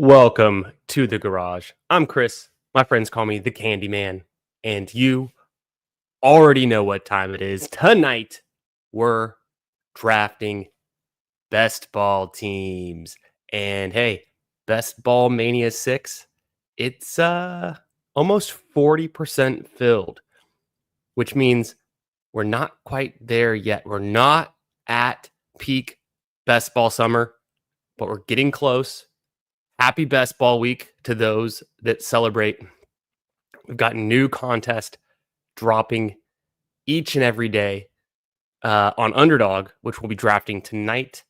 Welcome to the garage. I'm Chris. My friends call me the Candy Man, and you already know what time it is. Tonight, we're drafting best ball teams. And hey, Best Ball Mania 6, it's almost 40% filled, which means we're not quite there yet. We're not at peak best ball summer, but we're getting close. Happy Best Ball Week to those that celebrate. We've got new contest dropping each and every day on Underdog, which we'll be drafting tonight.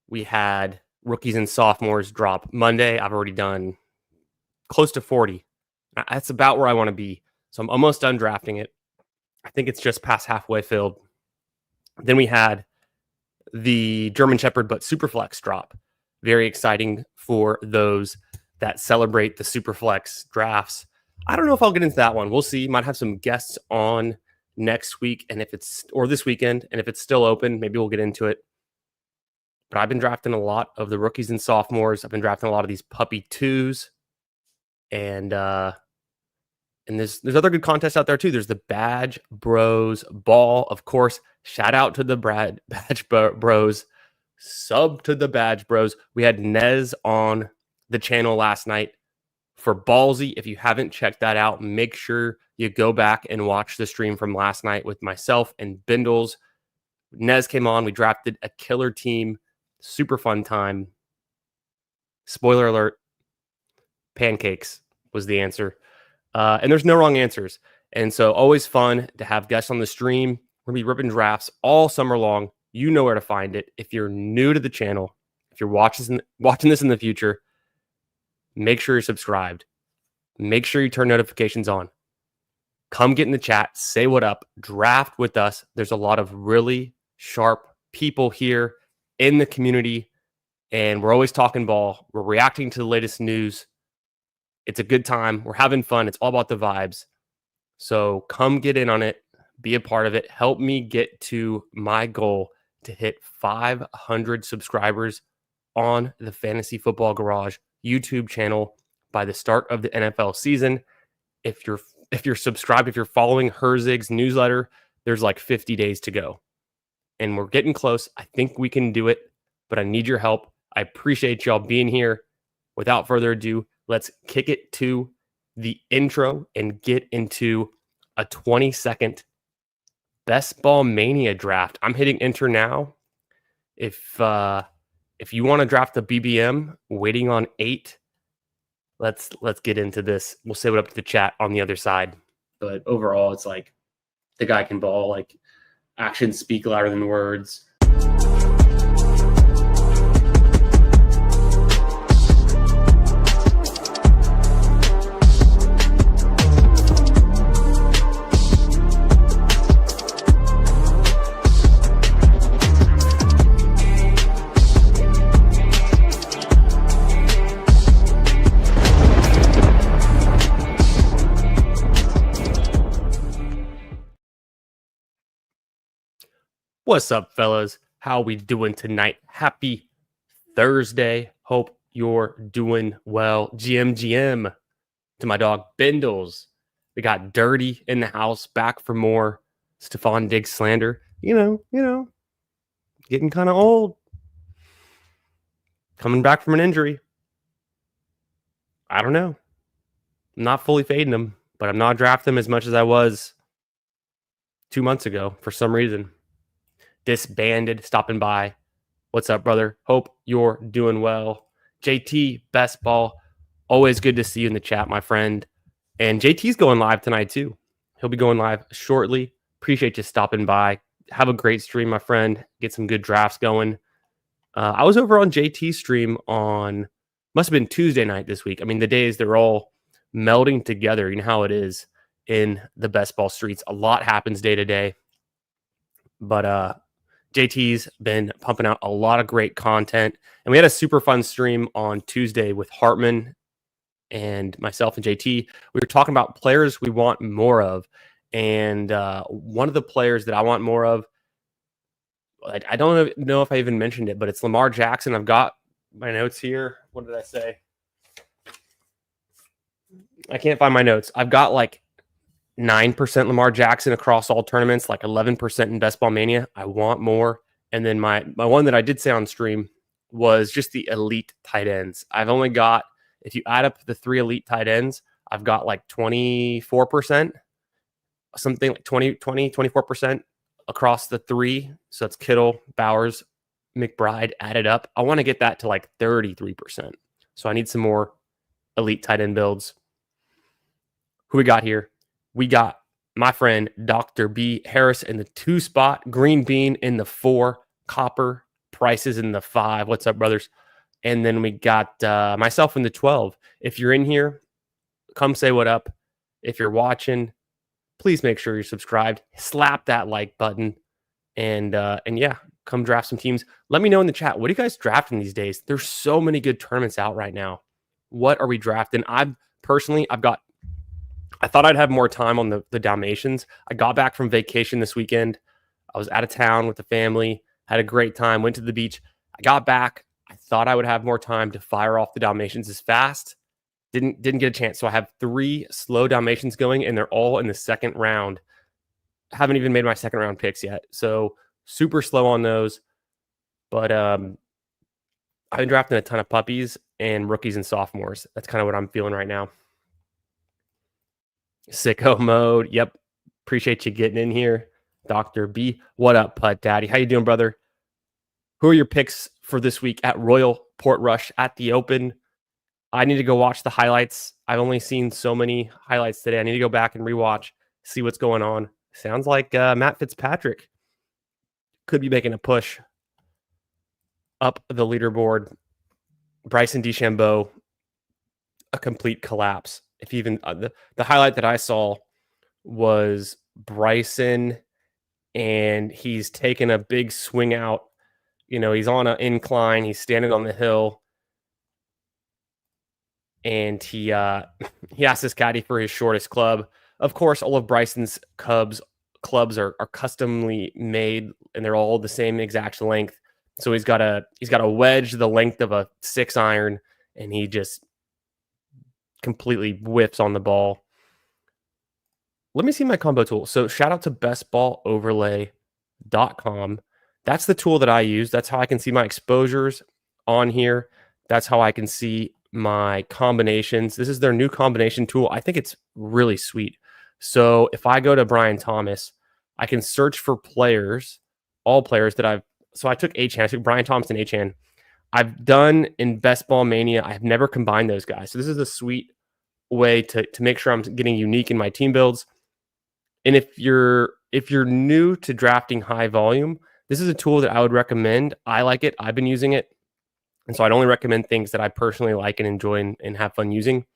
We had rookies and sophomores drop Monday. I've already done close to 40. That's about where I want to be. So I'm almost done drafting it. I think it's just past halfway filled. Then we had the German Shepherd but Superflex drop. Very exciting for those that celebrate the Superflex drafts. I don't know if I'll get into that one. We'll see. Might have some guests on next week, and or this weekend, and if it's still open, maybe we'll get into it. But I've been drafting a lot of the rookies and sophomores. I've been drafting a lot of these puppy twos, and there's other good contests out there too. There's the Badge Bros Ball, of course. Shout out to the Badge Bros. Sub to the Badge Bros. We had Nez on the channel last night for Ballsy. If you haven't checked that out, make sure you go back and watch the stream from last night with myself and Bindles. Nez came on. We drafted a killer team. Super fun time. Spoiler alert, pancakes was the answer. And there's no wrong answers. And so always fun to have guests on the stream. We're going to be ripping drafts all summer long. You know where to find it. If you're new to the channel, if you're watching this in the future, make sure you're subscribed. Make sure you turn notifications on. Come get in the chat. Say what up. Draft with us. There's a lot of really sharp people here in the community, and we're always talking ball. We're reacting to the latest news. It's a good time. We're having fun. It's all about the vibes. So come get in on it. Be a part of it. Help me get to my goal to hit 500 subscribers on the Fantasy Football Garage YouTube channel by the start of the NFL season. If you're subscribed, if you're following Herzig's newsletter, there's like 50 days to go. And we're getting close. I think we can do it, but I need your help. I appreciate y'all being here. Without further ado, let's kick it to the intro and get into a 20-second Best Ball Mania draft. I'm hitting enter now. If you want to draft the BBM, waiting on 8, let's get into this. We'll say what up to the chat on the other side. But overall, it's like the guy can ball. Like actions speak louder than words. What's up, fellas? How we doing tonight? Happy Thursday. Hope you're doing well. GM to my dog Bindles. We got Dirty in the house, back for more Stephon Diggs slander. You know, getting kind of old. Coming back from an injury. I don't know. I'm not fully fading him, but I'm not drafting him as much as I was 2 months ago for some reason. Disbanded, stopping by. What's up, brother? Hope you're doing well. JT, Best Ball. Always good to see you in the chat, my friend. And JT's going live tonight, too. He'll be going live shortly. Appreciate you stopping by. Have a great stream, my friend. Get some good drafts going. I was over on JT's stream on, must have been Tuesday night this week. I mean, the days, they're all melding together. You know how it is in the Best Ball streets. A lot happens day to day. But JT's been pumping out a lot of great content. And we had a super fun stream on Tuesday with Hartman and myself and JT. We were talking about players we want more of. And one of the players that I want more of, I don't know if I even mentioned it, but it's Lamar Jackson. I've got my notes here. What did I say? I can't find my notes. I've got like 9% Lamar Jackson across all tournaments, like 11% in Best Ball Mania. I want more. And then my one that I did say on stream was just the elite tight ends. I've only got, if you add up the 3 elite tight ends, I've got like 24%, something like 24% across the 3. So that's Kittle, Bowers, McBride added up. I want to get that to like 33%. So I need some more elite tight end builds. Who we got here? We got my friend Dr. B. Harris in the 2 spot, Green Bean in the 4, Copper Prices in the 5. What's up, brothers? And then we got myself in the 12. If you're in here, come say what up. If you're watching, please make sure you're subscribed. Slap that like button. And yeah, come draft some teams. Let me know in the chat. What are you guys drafting these days? There's so many good tournaments out right now. What are we drafting? I thought I'd have more time on the Dalmatians. I got back from vacation this weekend. I was out of town with the family, had a great time, went to the beach. I got back. I thought I would have more time to fire off the Dalmatians as fast. Didn't get a chance. So I have 3 slow Dalmatians going, and they're all in the second round. Haven't even made my second round picks yet. So super slow on those. But I've been drafting a ton of puppies and rookies and sophomores. That's kind of what I'm feeling right now. Sicko mode. Yep. Appreciate you getting in here. Dr. B. What up, Putt Daddy? How you doing, brother? Who are your picks for this week at Royal Portrush at the Open? I need to go watch the highlights. I've only seen so many highlights today. I need to go back and rewatch, see what's going on. Sounds like Matt Fitzpatrick could be making a push up the leaderboard. Bryson DeChambeau, a complete collapse. If even the highlight that I saw was Bryson, and he's taken a big swing out. You know, he's on an incline. He's standing on the hill, and he asked his caddy for his shortest club. Of course, all of Bryson's clubs are customly made, and they're all the same exact length. So he's got a wedge the length of a 6 iron, and he just completely whiffs on the ball. Let me see my combo tool. So shout out to bestballoverlay.com. That's the tool that I use. That's how I can see my exposures on here. That's how I can see my combinations. This is their new combination tool. I think it's really sweet. So if I go to Brian Thomas, I can search for players, all players that so I took Achan. I took Brian Thompson, Achan. I've done in Best Ball Mania. I've never combined those guys. So this is a sweet way to make sure I'm getting unique in my team builds. And if you're new to drafting high volume, this is a tool that I would recommend. I like it. I've been using it. And so I'd only recommend things that I personally like and enjoy and have fun using.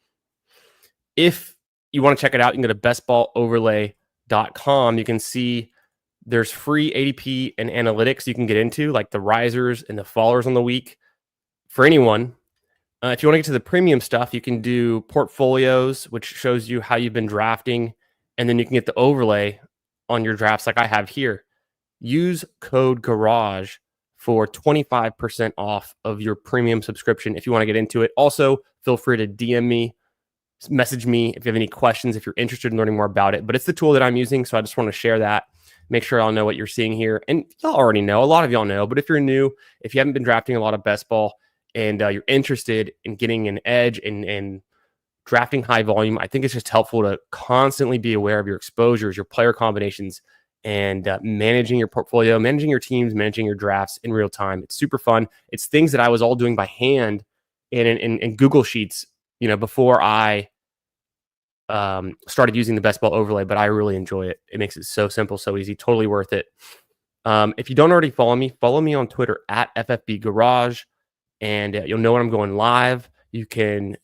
If you want to check it out, you can go to bestballoverlay.com. You can see there's free ADP and analytics you can get into, like the risers and the fallers on the week for anyone. If you want to get to the premium stuff, you can do portfolios, which shows you how you've been drafting. And then you can get the overlay on your drafts like I have here. Use code GARAGE for 25% off of your premium subscription if you want to get into it. Also, feel free to DM me, message me if you have any questions, if you're interested in learning more about it. But it's the tool that I'm using, so I just want to share that. Make sure I'll know what you're seeing here. And y'all already know. A lot of y'all know. But if you're new, if you haven't been drafting a lot of best ball and you're interested in getting an edge and drafting high volume, I think it's just helpful to constantly be aware of your exposures, your player combinations, and managing your portfolio, managing your teams, managing your drafts in real time. It's super fun. It's things that I was all doing by hand in Google Sheets, before I started using the best ball overlay, but I really enjoy it. It makes it so simple, so easy, totally worth it. If you don't already follow me on Twitter at FFB Garage, and you'll know when I'm going live. You can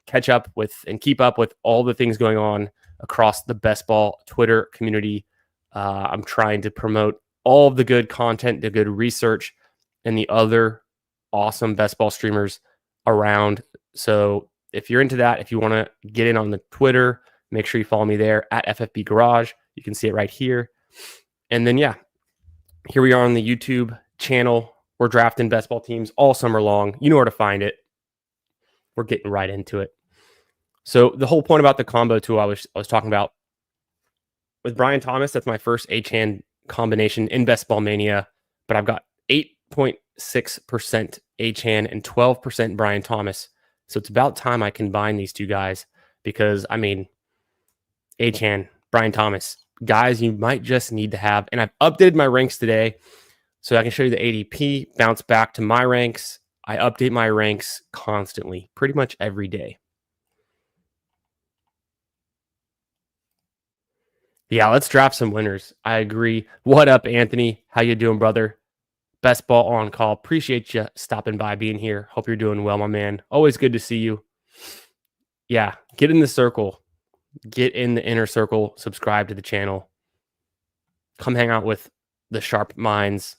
catch up with and keep up with all the things going on across the best ball Twitter community. I'm trying to promote all of the good content, the good research, and the other awesome best ball streamers around. So if you're into that, if you want to get in on the Twitter, make sure you follow me there at FFB Garage. You can see it right here. And then, yeah, here we are on the YouTube channel. We're drafting best ball teams all summer long. You know where to find it. We're getting right into it. So the whole point about the combo tool I was talking about with Brian Thomas, that's my first H-hand combination in Best Ball Mania, but I've got 8.6% H-hand and 12% Brian Thomas. So it's about time I combine these two guys because, I mean, H-hand, Brian Thomas, guys you might just need to have. And I've updated my ranks today so I can show you the ADP, bounce back to my ranks. I update my ranks constantly, pretty much every day. Yeah, let's draft some winners. I agree. What up, Anthony? How you doing, brother? Best ball on call. Appreciate you stopping by, being here. Hope you're doing well, my man. Always good to see you. Yeah, get in the circle. Get in the inner circle. Subscribe to the channel. Come hang out with the sharp minds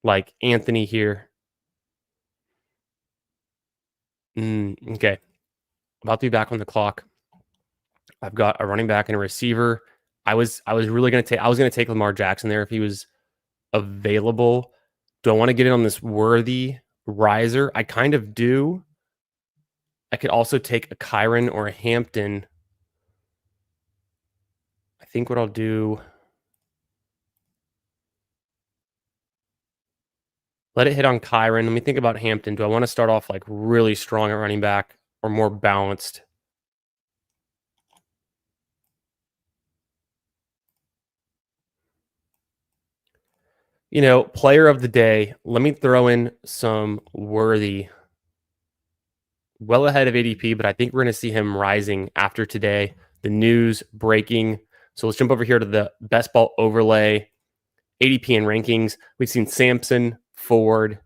like Anthony here. Okay. About to be back on the clock. I've got a running back and a receiver. I was really going to take Lamar Jackson there if he was available. Do I want to get in on this worthy riser? I kind of do. I could also take a Kyron or a Hampton. I think what I'll do, let it hit on Kyron. Let me think about Hampton. Do I want to start off like really strong at running back or more balanced? You know, player of the day, let me throw in some worthy. Well ahead of ADP, but I think we're going to see him rising after today. The news breaking. So let's jump over here to the best ball overlay, ADP and rankings. We've seen Sampson, Ford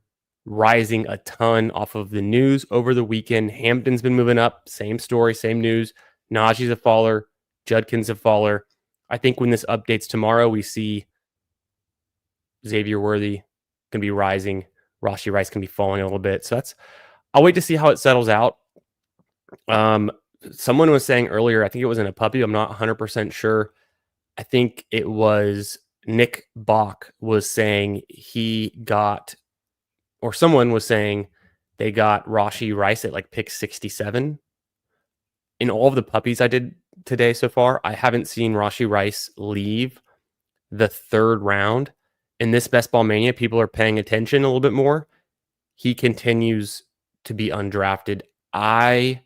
rising a ton off of the news over the weekend. Hampton's been moving up. Same story, same news. Najee's a faller. Judkin's a faller. I think when this updates tomorrow, we see Xavier Worthy going to be rising. Rashee Rice can be falling a little bit. So I'll wait to see how it settles out. Someone was saying earlier, I think it was in a puppy. I'm not 100% sure. I think it was Nick Bach was saying someone was saying they got Rashee Rice at like pick 67. In all of the puppies I did today so far, I haven't seen Rashee Rice leave the third round. In this Best Ball Mania, people are paying attention a little bit more. He continues to be undrafted. I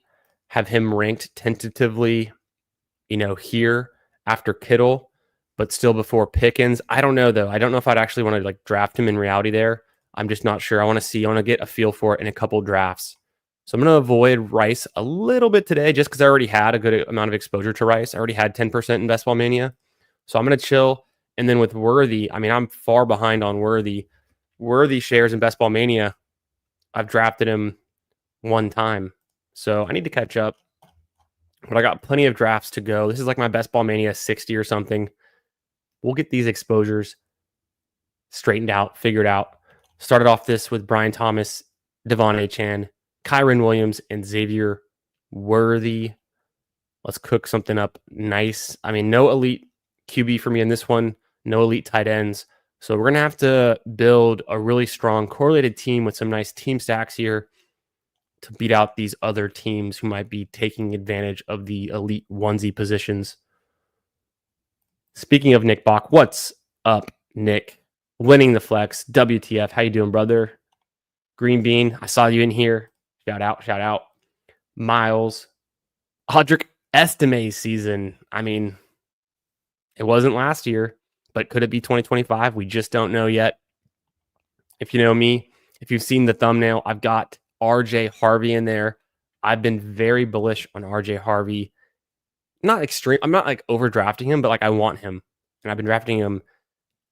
have him ranked tentatively, here after Kittle, but still before Pickens. I don't know, though. I don't know if I'd actually want to like draft him in reality there. I'm just not sure. I want to get a feel for it in a couple drafts. So I'm going to avoid Rice a little bit today just because I already had a good amount of exposure to Rice. I already had 10% in Best Ball Mania. So I'm going to chill. And then with Worthy, I mean, I'm far behind on Worthy. Worthy shares in Best Ball Mania, I've drafted him one time. So I need to catch up. But I got plenty of drafts to go. This is like my Best Ball Mania 60 or something. We'll get these exposures straightened out, figured out. Started off this with Brian Thomas, Devon Achane, Kyron Williams, and Xavier Worthy. Let's cook something up nice. I mean, no elite QB for me in this one. No elite tight ends. So we're going to have to build a really strong correlated team with some nice team stacks here to beat out these other teams who might be taking advantage of the elite onesie positions. Speaking of Nick Bach, what's up, Nick? Winning the flex. WTF. How you doing, brother? Green Bean, I saw you in here. Shout out. Miles. Audric Estime's season. I mean, it wasn't last year, but could it be 2025? We just don't know yet. If you know me, if you've seen the thumbnail, I've got RJ Harvey in there. I've been very bullish on RJ Harvey. Not extreme. I'm not like overdrafting him, but like I want him. And I've been drafting him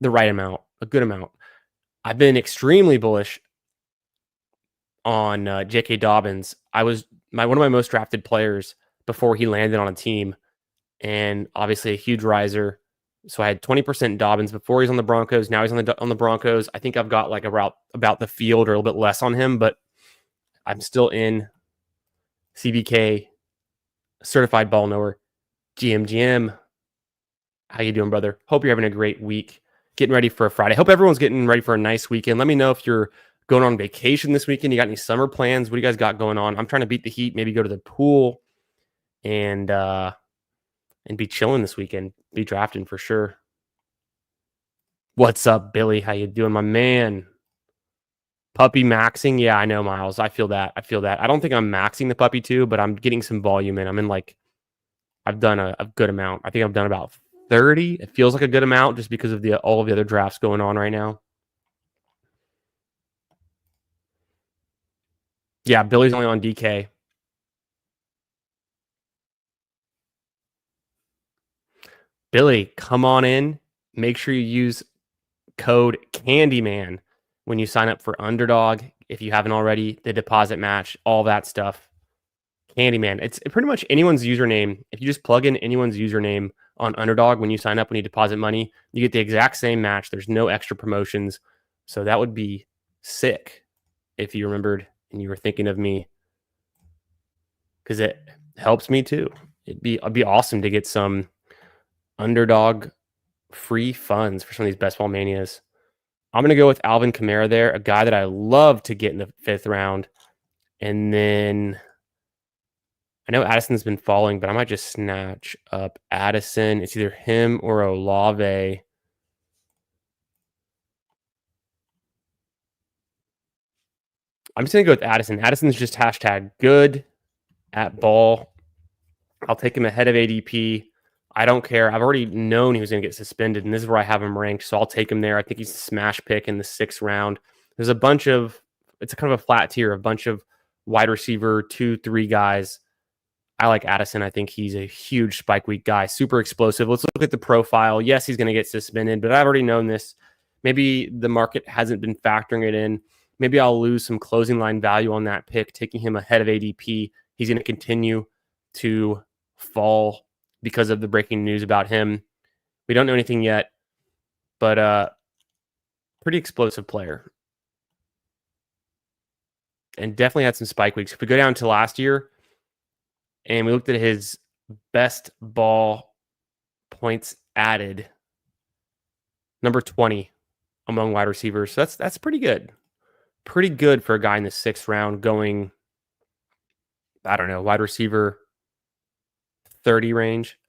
the right amount, a good amount. I've been extremely bullish on J.K. Dobbins. I was one of my most drafted players before he landed on a team. And obviously a huge riser. So I had 20% Dobbins before he's on the Broncos. Now he's on the Broncos. I think I've got like about the field or a little bit less on him, but I'm still in CBK, certified ball knower. GM. How you doing, brother? Hope you're having a great week. Getting ready for a Friday. Hope everyone's getting ready for a nice weekend. Let me know if you're going on vacation this weekend. You got any summer plans? What do you guys got going on? I'm trying to beat the heat, maybe go to the pool. and be chilling this weekend. Be drafting for sure. What's up, Billy? How you doing, my man? Puppy maxing? Yeah, I know, Miles. I feel that. I don't think I'm maxing the puppy too, but I'm getting some volume in. I'm in like, I've done a good amount. I think I've done about 30. It feels like a good amount just because of all of the other drafts going on right now. Yeah, Billy's only on DK. Billy, come on in. Make sure you use code Candyman when you sign up for Underdog. If you haven't already, the deposit match, all that stuff. Candyman. It's pretty much anyone's username. If you just plug in anyone's username on Underdog when you sign up, when you deposit money, you get the exact same match. There's no extra promotions. So that would be sick if you remembered and you were thinking of me, because it helps me too. It'd be awesome to get some Underdog free funds for some of these best ball manias. I'm going to go with Alvin Kamara there, a guy that I love to get in the 5th round. And then I know Addison's been falling, but I might just snatch up Addison. It's either him or Olave. I'm just going to go with Addison. Addison's just hashtag good at ball. I'll take him ahead of ADP. I don't care. I've already known he was going to get suspended, and this is where I have him ranked, so I'll take him there. I think he's a smash pick in the 6th round. There's a bunch of, it's kind of a flat tier, a bunch of wide receiver 2-3 guys. I like Addison. I think he's a huge spike week guy, super explosive. Let's look at the profile. Yes, he's going to get suspended, but I've already known this. Maybe the market hasn't been factoring it in. Maybe I'll lose some closing line value on that pick, taking him ahead of ADP. He's going to continue to fall because of the breaking news about him. We don't know anything yet, but pretty explosive player. And definitely had some spike weeks. If we go down to last year and we looked at his best ball points added, number 20 among wide receivers. So that's pretty good. Pretty good for a guy in the 6th round going, I don't know, wide receiver 30 range.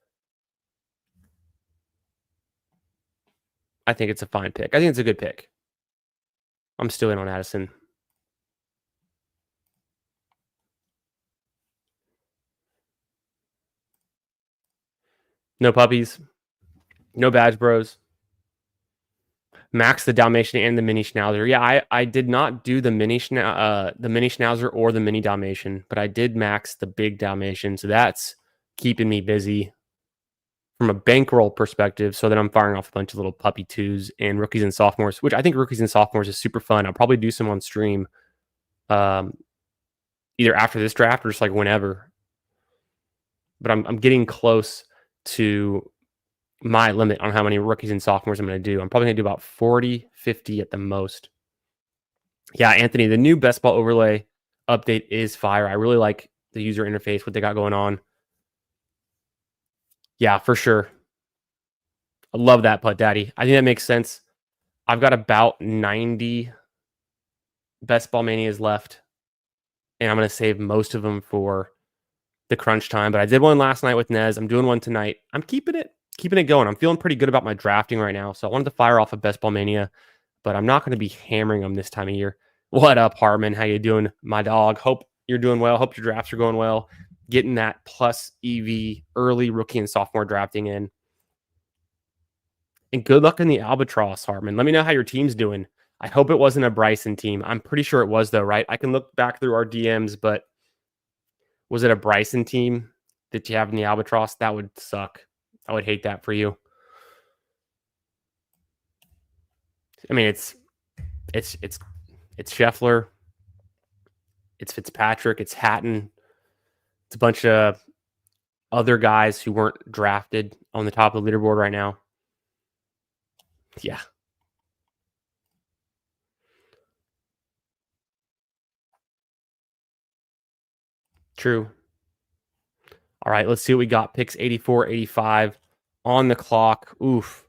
I think it's a fine pick. I think it's a good pick. I'm still in on Addison. No puppies. No badge bros. Max the Dalmatian and the mini Schnauzer. Yeah, I did not do the mini Schnauzer or the mini Dalmatian, but I did max the big Dalmatian. So that's keeping me busy from a bankroll perspective, so that I'm firing off a bunch of little puppy 2s and rookies and sophomores, which I think rookies and sophomores is super fun. I'll probably do some on stream either after this draft or just like whenever. But I'm getting close to my limit on how many rookies and sophomores I'm going to do. I'm probably going to do about 40, 50 at the most. Yeah, Anthony, the new best ball overlay update is fire. I really like the user interface, what they got going on. Yeah, for sure. I love that, Putt Daddy. I think that makes sense. I've got about 90 best ball manias left, and I'm going to save most of them for the crunch time. But I did one last night with Nez. I'm doing one tonight. I'm keeping it going. I'm feeling pretty good about my drafting right now. So I wanted to fire off a best ball mania, but I'm not going to be hammering them this time of year. What up, Harmon? How you doing, my dog? Hope you're doing well. Hope your drafts are going well. Getting that plus EV early rookie and sophomore drafting in. And good luck in the Albatross, Hartman. Let me know how your team's doing. I hope it wasn't a Bryson team. I'm pretty sure it was, though, right? I can look back through our DMs, but was it a Bryson team that you have in the Albatross? That would suck. I would hate that for you. I mean, it's Scheffler, it's Fitzpatrick, it's Hatton, it's a bunch of other guys who weren't drafted on the top of the leaderboard right now. Yeah. True. All right, let's see what we got. Picks 84, 85 on the clock. Oof.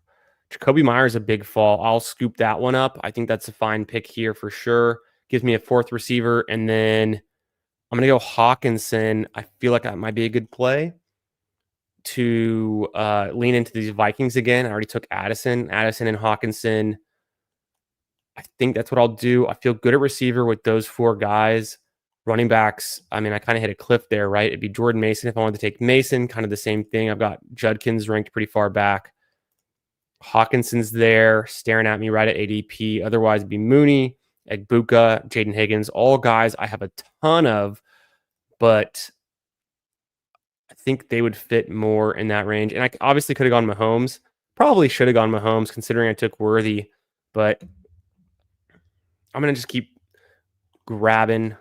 Jacoby Myers, a big fall. I'll scoop that one up. I think that's a fine pick here for sure. Gives me a 4th receiver. And then I'm gonna go Hawkinson. I feel like that might be a good play to lean into these Vikings again. I already took Addison and Hawkinson. I think that's what I'll do. I feel good at receiver with those 4 guys. Running backs, I mean, I kind of hit a cliff there, right? It'd be Jordan Mason if I wanted to take Mason, kind of the same thing. I've got Judkins ranked pretty far back. Hawkinson's there, staring at me right at ADP. Otherwise, it'd be Mooney, Egbuka, Jaden Higgins, all guys I have a ton of, but I think they would fit more in that range. And I obviously could have gone Mahomes. Probably should have gone Mahomes considering I took Worthy, but I'm going to just keep grabbing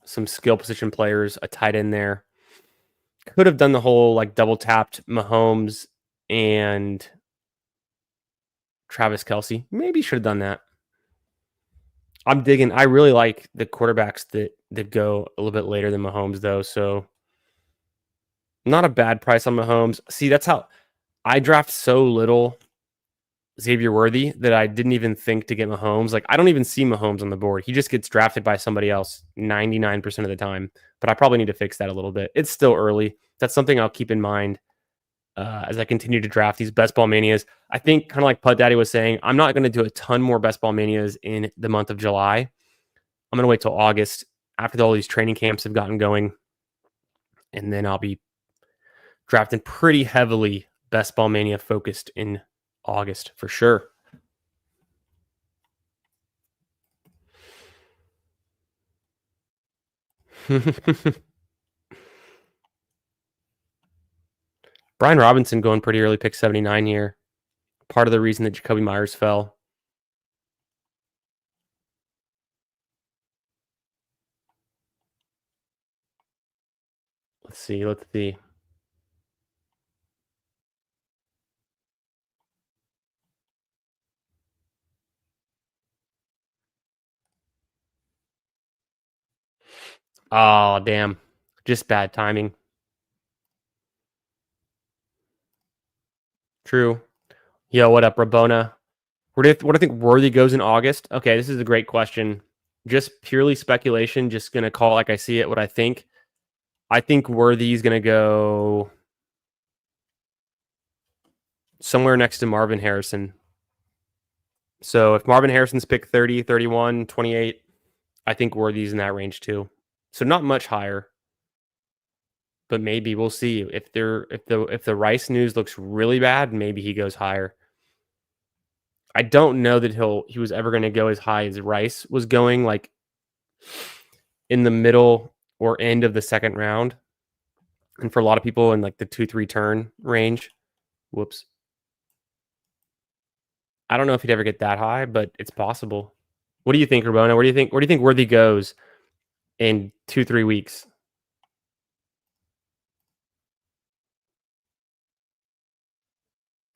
some skill position players, a tight end there. Could have done the whole like double tapped Mahomes and Travis Kelce. Maybe should have done that. I'm digging. I really like the quarterbacks that go a little bit later than Mahomes, though. So not a bad price on Mahomes. See, that's how I draft so little Xavier Worthy that I didn't even think to get Mahomes. Like, I don't even see Mahomes on the board. He just gets drafted by somebody else 99% of the time. But I probably need to fix that a little bit. It's still early. That's something I'll keep in mind as I continue to draft these best ball manias. I think, kind of like Pud Daddy was saying, I'm not going to do a ton more best ball manias in the month of July. I'm going to wait till August after all these training camps have gotten going. And then I'll be drafting pretty heavily best ball mania focused in August for sure. Brian Robinson going pretty early, pick 79 here. Part of the reason that Jacoby Myers fell. Let's see. Oh, damn. Just bad timing. True. Yo, what up, Rabona? What do you think Worthy goes in August? Okay, this is a great question. Just purely speculation, just going to call like I see it, what I think. I think Worthy's going to go somewhere next to Marvin Harrison. So if Marvin Harrison's pick 30, 31, 28, I think Worthy's in that range too. So not much higher. But maybe we'll see. If the Rice news looks really bad, maybe he goes higher. I don't know that he was ever going to go as high as Rice was going, like in the middle or end of the second round. And for a lot of people in like the 2-3 turn range. Whoops. I don't know if he'd ever get that high, but it's possible. What do you think, Rabona? Where do you think Worthy goes in 2-3 weeks?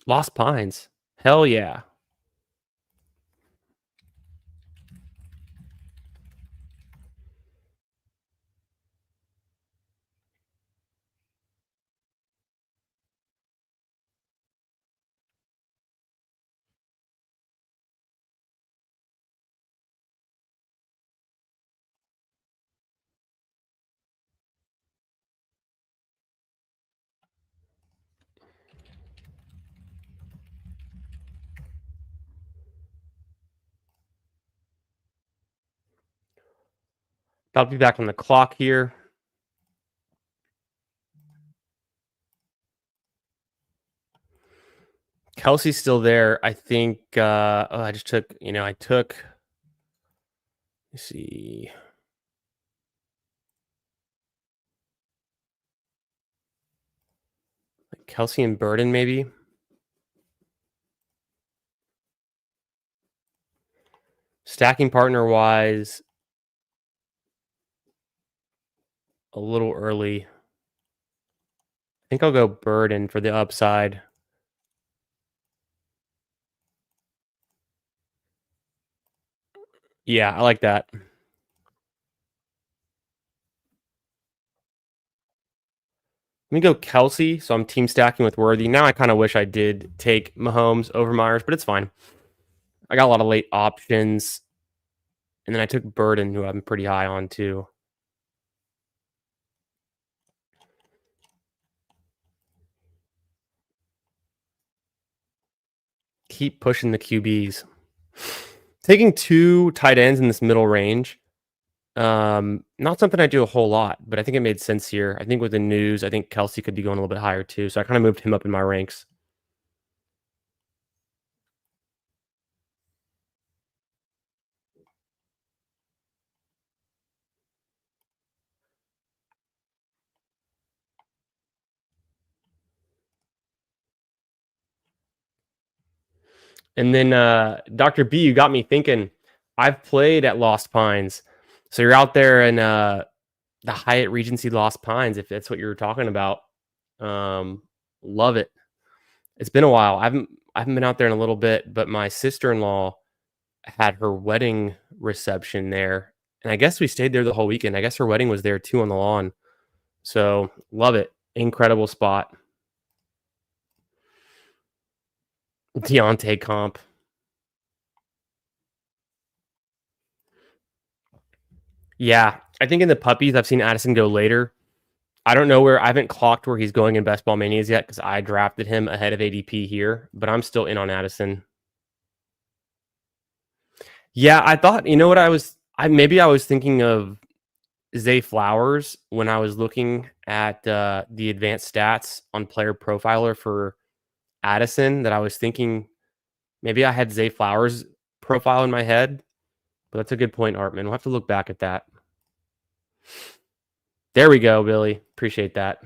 Lost Pines. Hell yeah. I'll be back on the clock here. Kelsey's still there. I think I just took, let's see. Like Kelsey and Burden, maybe. Stacking partner wise, a little early. I think I'll go Burden for the upside. Yeah, I like that. Let me go Kelsey. So I'm team stacking with Worthy. Now I kind of wish I did take Mahomes over Myers, but it's fine. I got a lot of late options. And then I took Burden, who I'm pretty high on too. Keep pushing the QBs. Taking 2 tight ends in this middle range, not something I do a whole lot, but I think it made sense here. I think with the news, I think Kelsey could be going a little bit higher too, so I kinda moved him up in my ranks. And then, Dr. B, you got me thinking. I've played at Lost Pines. So you're out there in, the Hyatt Regency Lost Pines, if that's what you're talking about. Um, Love it. It's been a while. I haven't been out there in a little bit, but my sister-in-law had her wedding reception there, and I guess we stayed there the whole weekend. I guess her wedding was there too on the lawn. So, love it. Incredible spot. Deontay comp. Yeah, I think in the puppies, I've seen Addison go later. I don't know where I haven't clocked where he's going in Best Ball Manias yet because I drafted him ahead of ADP here, but I'm still in on Addison. Yeah, I thought, you know what I was thinking of Zay Flowers when I was looking at the advanced stats on Player Profiler for Addison, that I was thinking maybe I had Zay Flowers profile in my head, but that's a good point, Artman. We'll have to look back at that. There we go, Billy. Appreciate that.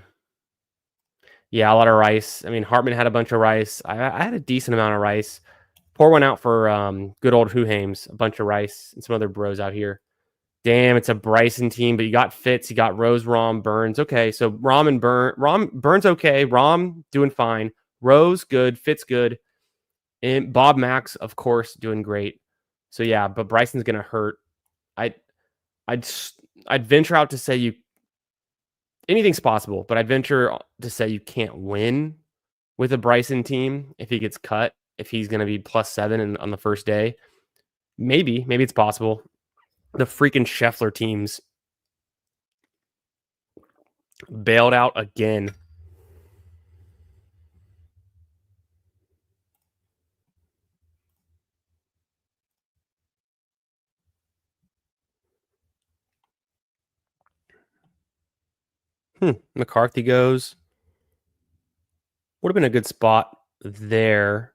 Yeah, a lot of Rice. I mean, Hartman had a bunch of Rice. I had a decent amount of Rice. Pour one out for good old Huhames, a bunch of Rice, and some other bros out here. Damn, it's a Bryson team, but you got Fitz, you got Rose, Rom, Burns. Okay, so Burns okay, Rom doing fine, Rose good, Fitz good, and Bob Max, of course, doing great. So yeah, but Bryson's gonna hurt. I I'd I'd venture out to say anything's possible, but I'd venture to say you can't win with a Bryson team if he gets cut, if he's going to be +7 on the first day. Maybe it's possible. The freaking Scheffler teams bailed out again. McCarthy goes. Would have been a good spot there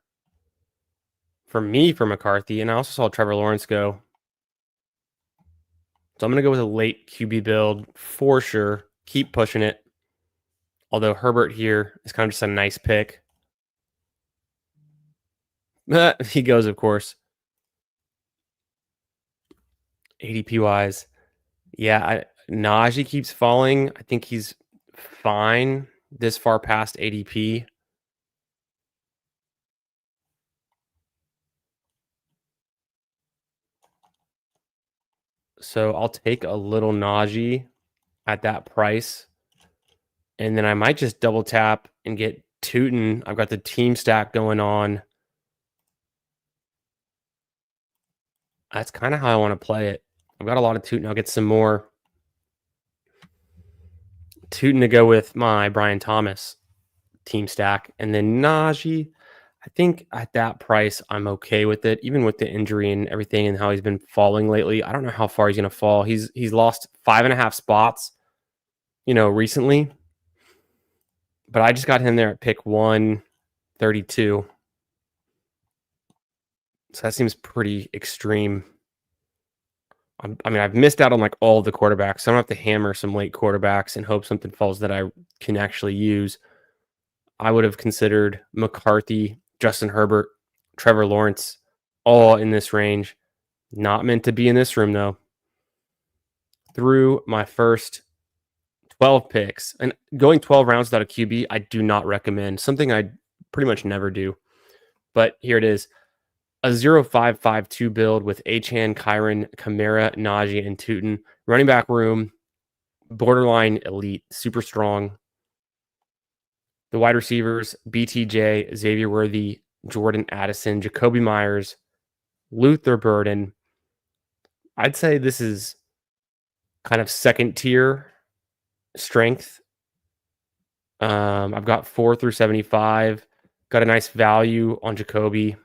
for me for McCarthy, and I also saw Trevor Lawrence go. So I'm going to go with a late QB build for sure. Keep pushing it. Although Herbert here is kind of just a nice pick. He goes, of course. ADP wise. Yeah, Najee keeps falling. I think he's fine this far past ADP. So I'll take a little Najee at that price. And then I might just double tap and get Tootin. I've got the team stack going on. That's kind of how I want to play it. I've got a lot of Tootin. I'll get some more Tootin to go with my Brian Thomas team stack. And then Najee, I think at that price, I'm okay with it, even with the injury and everything and how he's been falling lately. I don't know how far he's going to fall. He's lost 5.5 spots, recently. But I just got him there at pick 132. So that seems pretty extreme. I mean, I've missed out on like all of the quarterbacks. So I don't have to hammer some late quarterbacks and hope something falls that I can actually use. I would have considered McCarthy, Justin Herbert, Trevor Lawrence, all in this range. Not meant to be in this room, though. Through my first 12 picks, and going 12 rounds without a QB, I do not recommend. Something I pretty much never do. But here it is. A 0-5-5-2 build with Achane, Kyron, Kamara, Najee, and Tootin. Running back room, borderline elite, super strong. The wide receivers, BTJ, Xavier Worthy, Jordan Addison, Jacoby Myers, Luther Burden. I'd say this is kind of second tier strength. I've got 4 through 75. Got a nice value on Jacoby.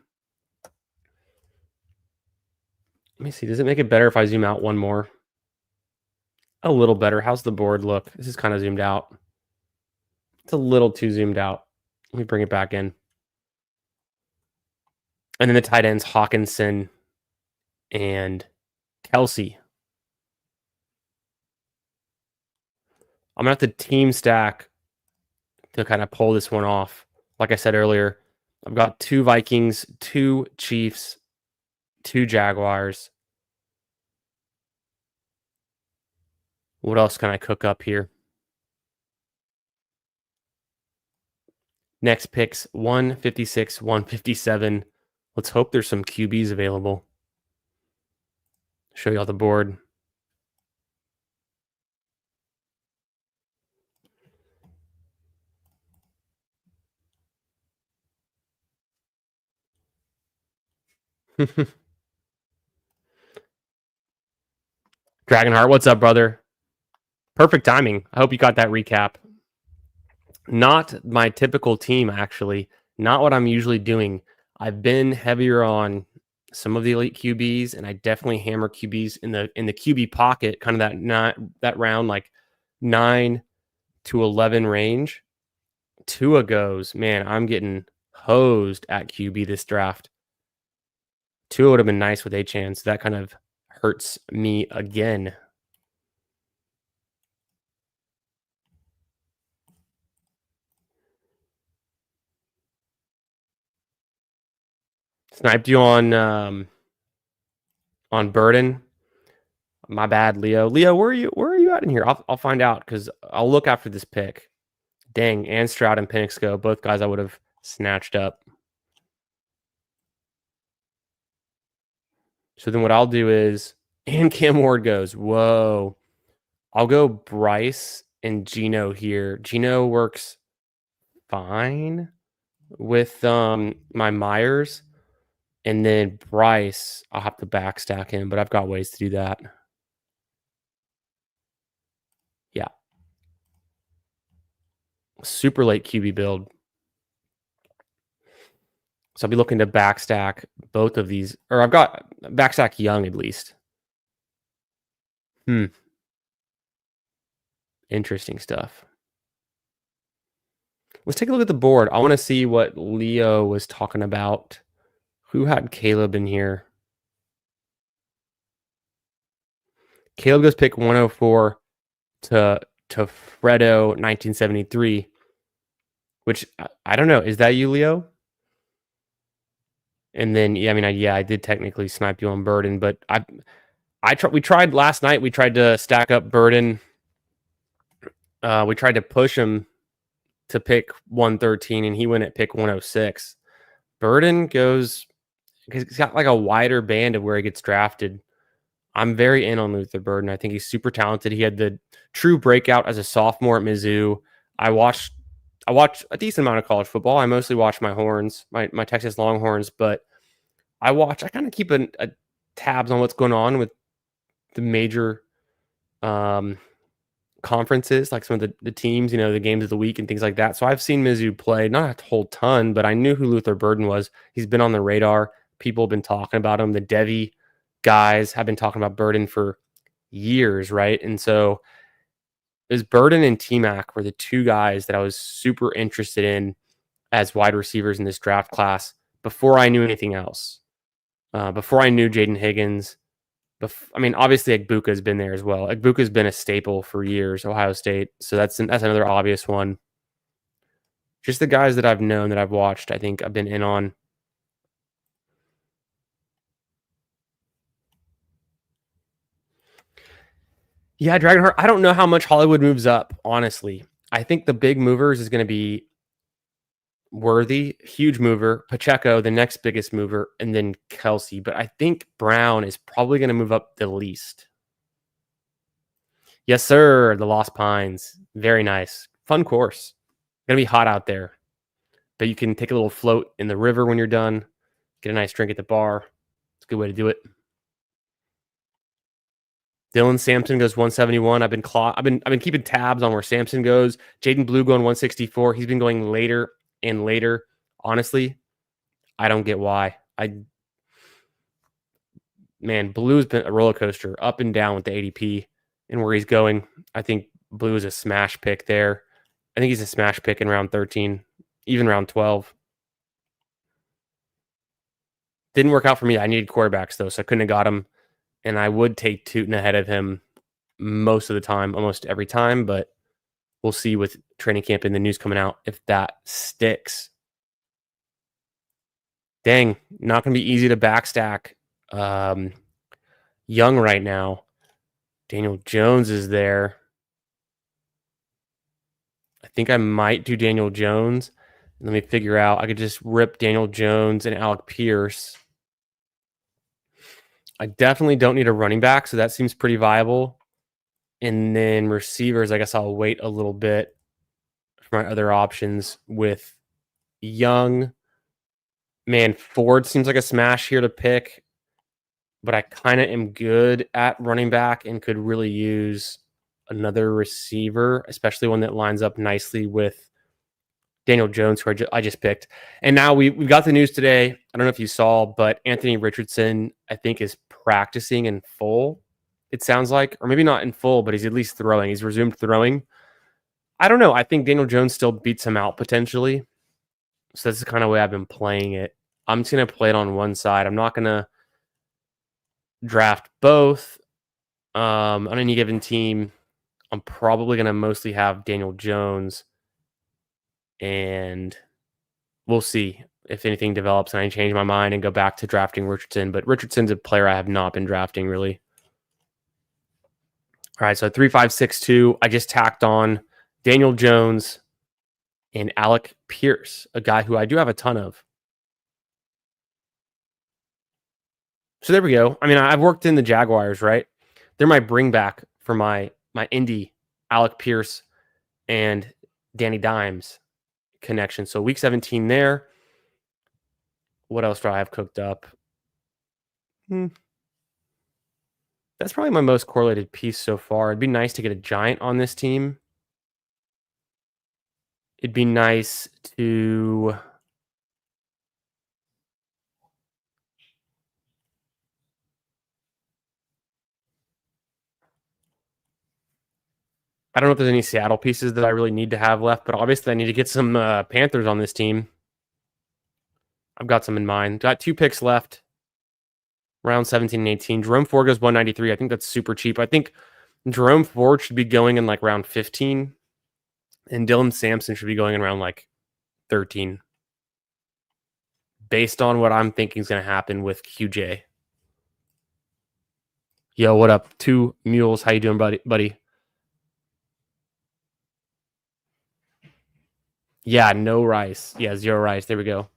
Let me see. Does it make it better if I zoom out one more? A little better. How's the board look? This is kind of zoomed out. It's a little too zoomed out. Let me bring it back in. And then the tight ends, Hawkinson and Kelsey. I'm going to have to team stack to kind of pull this one off. Like I said earlier, I've got 2 Vikings, 2 Chiefs, 2 Jaguars. What else can I cook up here? Next picks, 156, 157. Let's hope there's some QBs available. Show you all the board. Dragonheart, what's up, brother? Perfect timing. I hope you got that recap. Not my typical team, actually. Not what I'm usually doing. I've been heavier on some of the elite QBs, and I definitely hammer QBs in the QB pocket, kind of that round like 9 to 11 range. Tua goes, man, I'm getting hosed at QB this draft. Tua would have been nice with A-Chan, so that kind of hurts me again. Sniped you on Burden. My bad, Leo. Leo, where are you at in here? I'll find out because I'll look after this pick. Dang, and Stroud and Penix go. Both guys I would have snatched up. So then what I'll do is, and Cam Ward goes. Whoa. I'll go Bryce and Gino here. Gino works fine with my Myers. And then Bryce, I'll have to backstack him, but I've got ways to do that. Yeah. Super late QB build. So I'll be looking to backstack both of these, or I've got backstack Young at least. Interesting stuff. Let's take a look at the board. I want to see what Leo was talking about. Who had Caleb in here? Caleb goes pick 104 to Fredo 1973, which I don't know. Is that you, Leo? And then, yeah, I mean, I did technically snipe you on Burden, but we tried last night. We tried to stack up Burden. We tried to push him to pick 113, and he went at pick 106. Burden goes, he's got like a wider band of where he gets drafted. I'm very in on Luther Burden. I think he's super talented. He had the true breakout as a sophomore at Mizzou. I watched a decent amount of college football. I mostly watch my Horns, my Texas Longhorns, but I kind of keep a tabs on what's going on with the major conferences, like some of the teams, the games of the week and things like that. So I've seen Mizzou play, not a whole ton, but I knew who Luther Burden was. He's been on the radar. People have been talking about him. The Devi guys have been talking about Burden for years, right? And so it was Burden and T-Mac were the 2 guys that I was super interested in as wide receivers in this draft class before I knew anything else. Before I knew Jaden Higgins. I mean, obviously, Egbuka has been there as well. Egbuka has been a staple for years, Ohio State. So that's another obvious one. Just the guys that I've known, that I've watched, I think I've been in on. Yeah, Dragonheart, I don't know how much Hollywood moves up, honestly. I think the big movers is going to be Worthy, huge mover, Pacheco, the next biggest mover, and then Kelsey. But I think Brown is probably going to move up the least. Yes, sir. The Lost Pines. Very nice. Fun course. Going to be hot out there. But you can take a little float in the river when you're done. Get a nice drink at the bar. It's a good way to do it. Dylan Sampson goes 171. I've been keeping tabs on where Sampson goes. Jaden Blue going 164. He's been going later and later. Honestly, I don't get why. man, Blue's been a roller coaster up and down with the ADP and where he's going. I think Blue is a smash pick there. I think he's a smash pick in round 13, even round 12. Didn't work out for me. I needed quarterbacks, though, so I couldn't have got him. And I would take Tootin ahead of him most of the time, almost every time, but we'll see with training camp and the news coming out if that sticks. Dang, not going to be easy to backstack. Young right now. Daniel Jones is there. I think I might do Daniel Jones. Let me figure out. I could just rip Daniel Jones and Alec Pierce. I definitely don't need a running back, so that seems pretty viable. And then receivers, I guess I'll wait a little bit for my other options with Young. Man, Ford seems like a smash here to pick, but I kind of am good at running back and could really use another receiver, especially one that lines up nicely with Daniel Jones, who I just picked. And now we've got the news today. I don't know if you saw, but Anthony Richardson, I think, is practicing in full, it sounds like. Or maybe not in full, but he's at least throwing. He's resumed throwing. I don't know. I think Daniel Jones still beats him out potentially. So that's the kind of way I've been playing it. I'm just going to play it on one side. I'm not going to draft both. On any given team, I'm probably going to mostly have Daniel Jones. And we'll see if anything develops and I change my mind and go back to drafting Richardson. But Richardson's a player I have not been drafting, really. All right, so 3-5-6-2. I just tacked on Daniel Jones and Alec Pierce, a guy who I do have a ton of. So there we go. I mean, I've worked in the Jaguars, right? They're my bring back for my Indy, Alec Pierce, and Danny Dimes connection. So week 17 there. What else do I have cooked up? That's probably my most correlated piece so far. It'd be nice to get a giant on this team. It'd be nice to... I don't know if there's any Seattle pieces that I really need to have left, but obviously I need to get some Panthers on this team. I've got some in mind. Got 2 picks left. Round 17 and 18. Jerome Ford goes 193. I think that's super cheap. I think Jerome Ford should be going in like round 15. And Dylan Sampson should be going in around like 13. Based on what I'm thinking is going to happen with QJ. Yo, what up? 2 Mules. How you doing, buddy? Yeah, no rice. Yeah, 0 rice. There we go.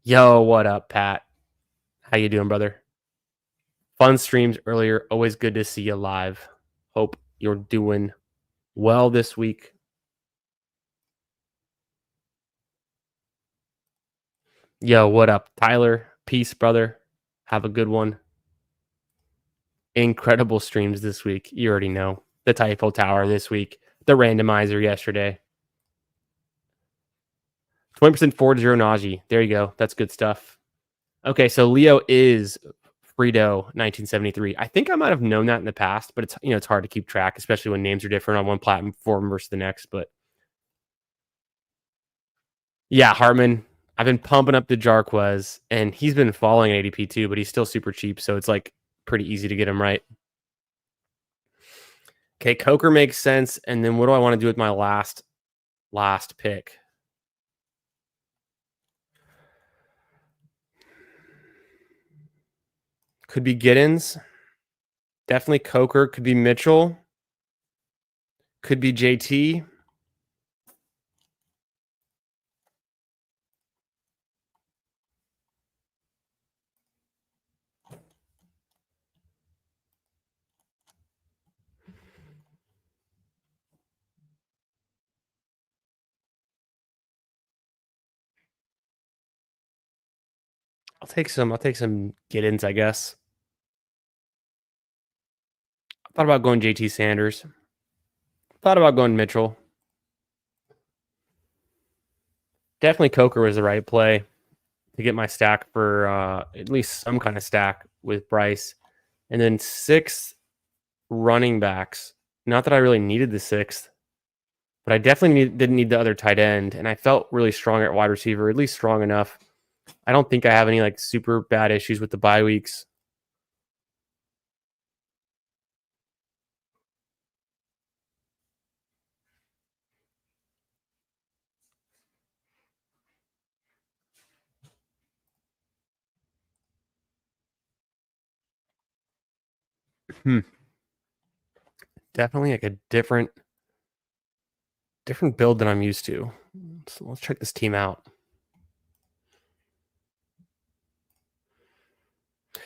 Yo, what up, Pat? How you doing, brother? Fun streams earlier. Always good to see you live. Hope you're doing well this week. Yo, what up, Tyler? Peace, brother. Have a good one. Incredible streams this week. You already know. The Typho Tower this week. The randomizer yesterday. 20% Ford, 0 Najee. There you go. That's good stuff. Okay, so Leo is Frito 1973. I think I might have known that in the past, but it's hard to keep track, especially when names are different on one platform versus the next. But yeah, Hartman. I've been pumping up the Jarquez, and he's been falling in ADP too, but he's still super cheap, so it's like pretty easy to get him right. Okay, Coker makes sense, and then what do I want to do with my last pick? Could be Giddens. Definitely Coker. Could be Mitchell. Could be JT. I'll take some Giddens, I guess. I thought about going JT Sanders. Thought about going Mitchell. Definitely Coker was the right play to get my stack for at least some kind of stack with Bryce. And then 6 running backs. Not that I really needed the 6th, but I definitely didn't need the other tight end. And I felt really strong at wide receiver, at least strong enough. I don't think I have any like super bad issues with the bye weeks. Definitely like a different build than I'm used to. So let's check this team out.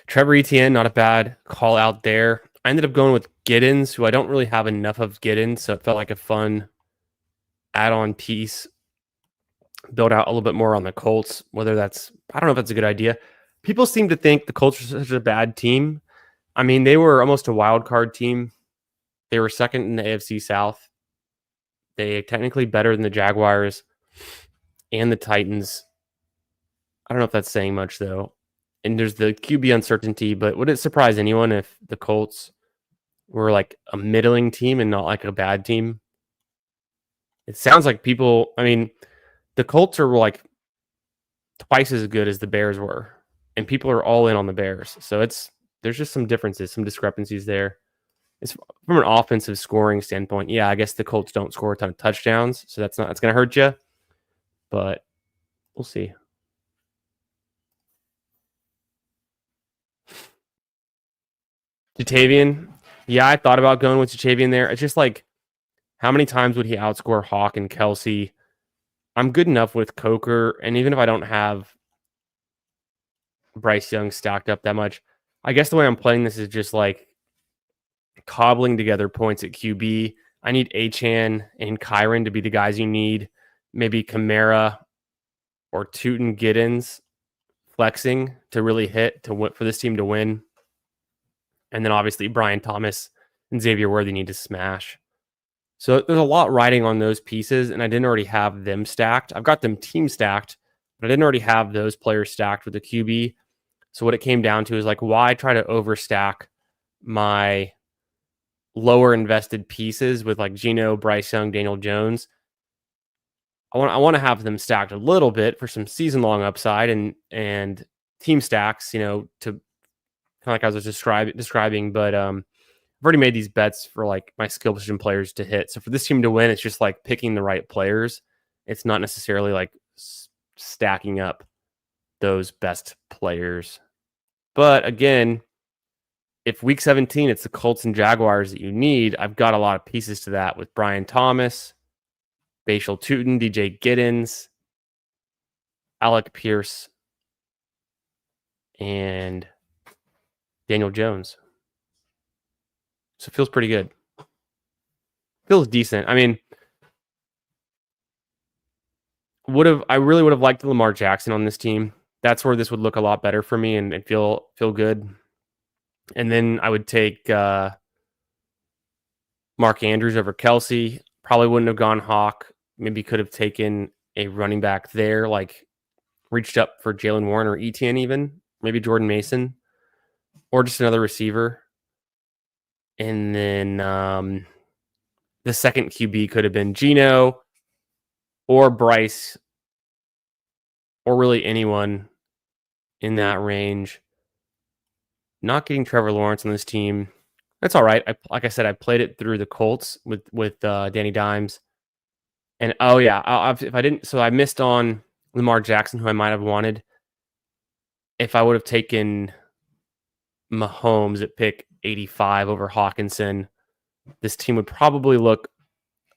Trevor Etienne, not a bad call out there. I ended up going with Giddens, who I don't really have enough of Giddens, so it felt like a fun add-on piece. Build out a little bit more on the Colts, whether that's, I don't know if that's a good idea. People seem to think the Colts are such a bad team. I mean, they were almost a wild card team. They were second in the AFC South. They technically better than the Jaguars and the Titans. I don't know if that's saying much, though. And there's the QB uncertainty, but would it surprise anyone if the Colts were like a middling team and not like a bad team? It sounds like people, I mean, the Colts are like twice as good as the Bears were, and people are all in on the Bears. So there's just some differences, some discrepancies there. It's from an offensive scoring standpoint. Yeah, I guess the Colts don't score a ton of touchdowns, so that's going to hurt you, but we'll see. Jatavian, yeah, I thought about going with Jatavian there. It's just like, how many times would he outscore Hawk and Kelsey? I'm good enough with Coker, and even if I don't have Bryce Young stacked up that much, I guess the way I'm playing this is just like cobbling together points at QB. I need Achane and Kyron to be the guys you need. Maybe Kamara or Tootin Giddens flexing to really hit for this team to win. And then obviously Brian Thomas and Xavier Worthy need to smash. So there's a lot riding on those pieces, and I didn't already have them stacked. I've got them team stacked, but I didn't already have those players stacked with the QB. So what it came down to is like, why try to overstack my lower invested pieces with like Geno, Bryce Young, Daniel Jones? I want to have them stacked a little bit for some season long upside and team stacks, to kind of like I was describing. But I've already made these bets for like my skill position players to hit. So for this team to win, it's just like picking the right players. It's not necessarily like stacking up those best players. But again, if week 17, it's the Colts and Jaguars that you need, I've got a lot of pieces to that with Brian Thomas, Bashal Tootin, DJ Giddens, Alec Pierce, and Daniel Jones. So it feels pretty good. Feels decent. I mean, I really would have liked Lamar Jackson on this team. That's where this would look a lot better for me and feel good. And then I would take Mark Andrews over Kelsey. Probably wouldn't have gone Hawk. Maybe could have taken a running back there, like reached up for Jalen Warren or Etienne even. Maybe Jordan Mason. Or just another receiver. And then the second QB could have been Geno or Bryce or really anyone in that range. Not getting Trevor Lawrence on this team. That's all right. Like I said, I played it through the Colts with Danny Dimes. And oh yeah, if I didn't, so I missed on Lamar Jackson, who I might have wanted. If I would have taken Mahomes at pick 85 over Hawkinson, this team would probably look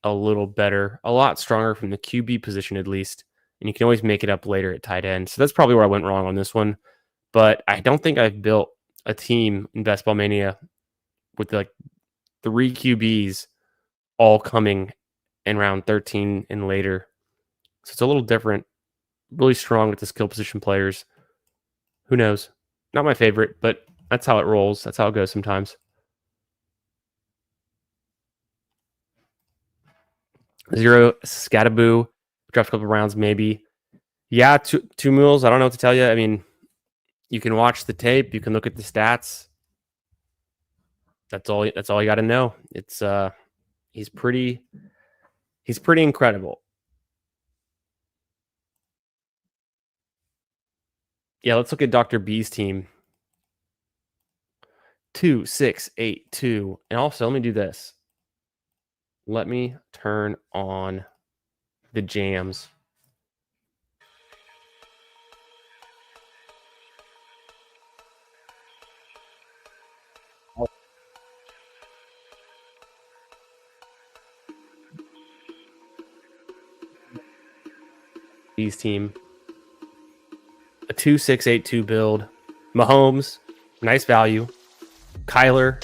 a little better, a lot stronger from the QB position at least. And you can always make it up later at tight end. So that's probably where I went wrong on this one. But I don't think I've built a team in Best Ball Mania with like 3 QBs all coming in round 13 and later. So it's a little different. Really strong with the skill position players. Who knows? Not my favorite, but that's how it rolls. That's how it goes sometimes. 0 Scataboo. Draft a couple rounds, maybe. Yeah, two mules. I don't know what to tell you. I mean, you can watch the tape. You can look at the stats. That's all you got to know. It's he's pretty incredible. Yeah, let's look at Dr. B's team. 2, 6, 8, 2. And also, let me do this. Let me turn on the jams. B's team. A 2, 6, 8, 2 build. Mahomes, nice value. Kyler,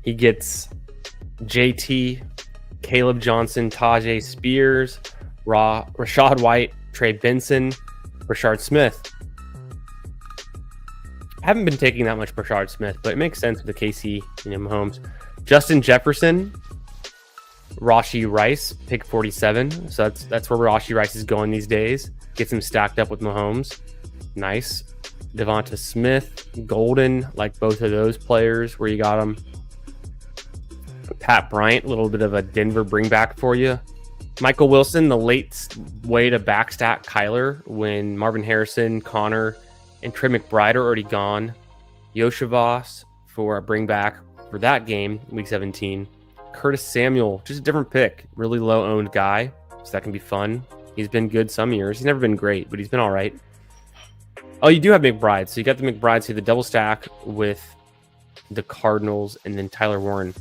he gets JT, Caleb Johnson, Tajay Spears, Rashad White, Trey Benson, Rashard Smith. I haven't been taking that much Rashard Smith, but it makes sense with the KC, Mahomes. Justin Jefferson, Rashee Rice, pick 47. So that's where Rashee Rice is going these days. Gets him stacked up with Mahomes. Nice. Devonta Smith, Golden, like both of those players where you got them. Pat Bryant, a little bit of a Denver bring back for you. Michael Wilson, the late way to backstack Kyler when Marvin Harrison, Connor, and Trey McBride are already gone. Yoshivas for a bring back for that game, week 17. Curtis Samuel, just a different pick. Really low owned guy, so that can be fun. He's been good some years. He's never been great, but he's been all right. Oh, you do have McBride. So you got the McBride, so the double stack with the Cardinals and then Tyler Warren.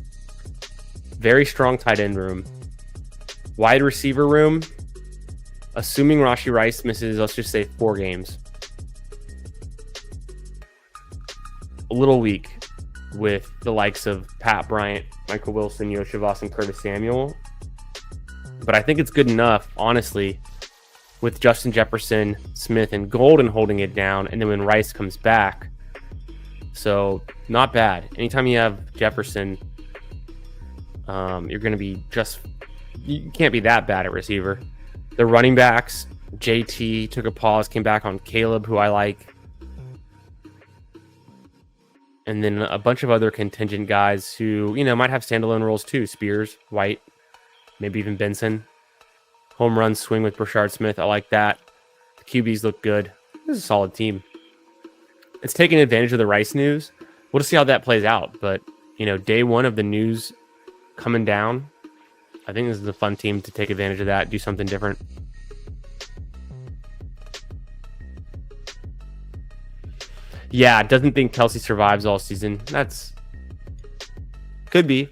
Very strong tight end room. Wide receiver room, assuming Rashee Rice misses, let's just say 4 games. A little weak with the likes of Pat Bryant, Michael Wilson, Yoshivas, and Curtis Samuel. But I think it's good enough, honestly, with Justin Jefferson, Smith, and Golden holding it down, and then when Rice comes back. So, not bad. Anytime you have Jefferson, you're going to be you can't be that bad at receiver. The running backs, JT took a pause, came back on Caleb, who I like. And then a bunch of other contingent guys who, might have standalone roles too. Spears, White, maybe even Benson. Home run swing with Rashard Smith. I like that. The QBs look good. This is a solid team. It's taking advantage of the Rice news. We'll just see how that plays out. But, day one of the news coming down, I think this is a fun team to take advantage of that, do something different. Yeah, doesn't think Kelsey survives all season. Could be.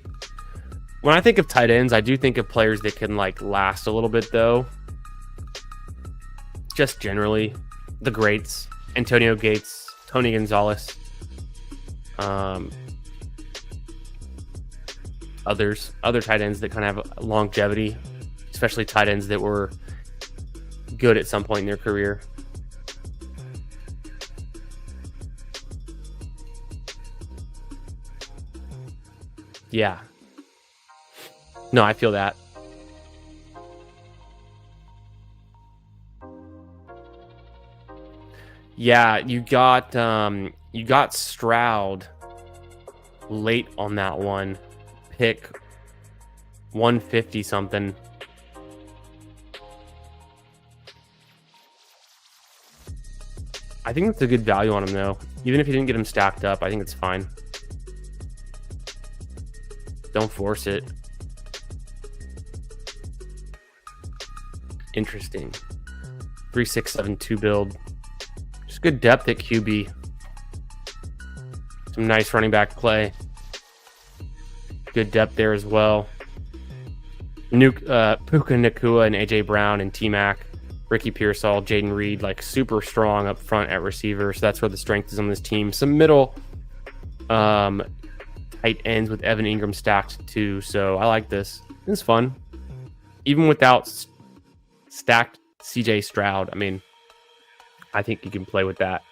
When I think of tight ends, I do think of players that can last a little bit though. Just generally, the greats: Antonio Gates, Tony Gonzalez, other tight ends that kind of have longevity, especially tight ends that were good at some point in their career. Yeah. No, I feel that. Yeah, you got Stroud late on that one. Pick 150 something. I think that's a good value on him though. Even if you didn't get him stacked up, I think it's fine. Don't force it. Interesting. 3, 6, 7, 2 build. Just good depth at QB. Some nice running back play. Good depth there as well. Puka Nacua and AJ Brown and T-Mac. Ricky Pearsall, Jaden Reed, super strong up front at receiver. So that's where the strength is on this team. Some middle tight ends with Evan Ingram stacked too. So I like this. It's fun. Even without stacked CJ Stroud, I think you can play with that.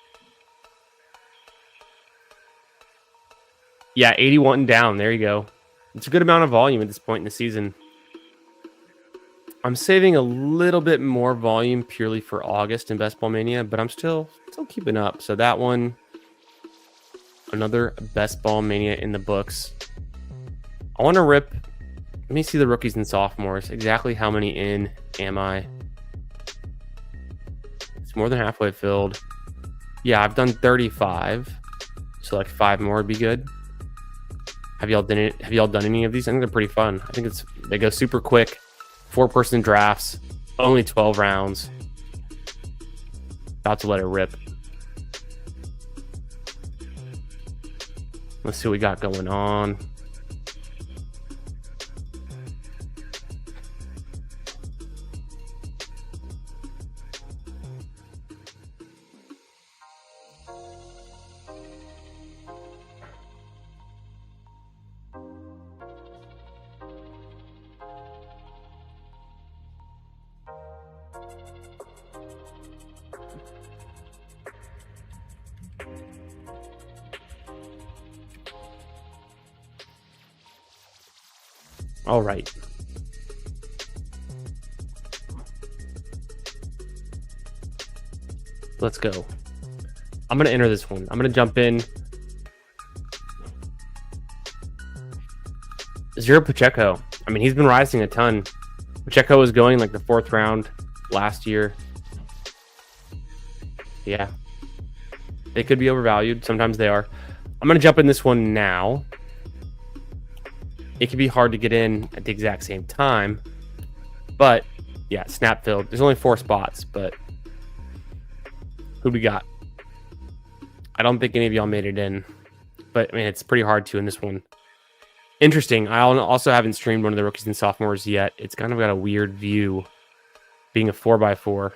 Yeah, 81 down. There you go. It's a good amount of volume at this point in the season. I'm saving a little bit more volume purely for August in Best Ball Mania, but I'm still keeping up. So that one, Another best ball mania in the books. I want to rip. Let me see the rookies and sophomores. Exactly how many in am I? It's more than halfway filled. Yeah, I've done 35. So like 5 more would be good. Have y'all done it? Have y'all done any of these? I think they're pretty fun. I think they go super quick. 4-person drafts. Only 12 rounds. About to let it rip. Let's see what we got going on. All right. Let's go. I'm going to enter this one. I'm going to jump in. Zero Pacheco. I mean, he's been rising a ton. Pacheco was going like the 4th round last year. Yeah. They could be overvalued. Sometimes they are. I'm going to jump in this one now. It can be hard to get in at the exact same time. But, yeah, snap filled. There's only 4 spots, but who we got? I don't think any of y'all made it in. But, I mean, it's pretty hard to in this one. Interesting. I also haven't streamed one of the rookies and sophomores yet. It's kind of got a weird view being a 4x4.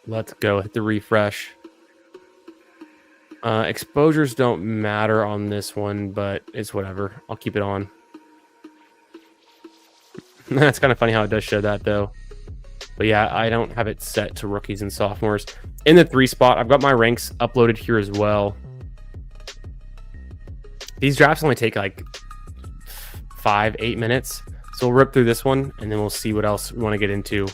Let's go. Hit the refresh. Exposures don't matter on this one, but it's whatever. I'll keep it on. That's kind of funny how it does show that, though. But yeah, I don't have it set to rookies and sophomores. In the 3 spot, I've got my ranks uploaded here as well. These drafts only take like 5-8 minutes. So we'll rip through this one, and then we'll see what else we want to get into.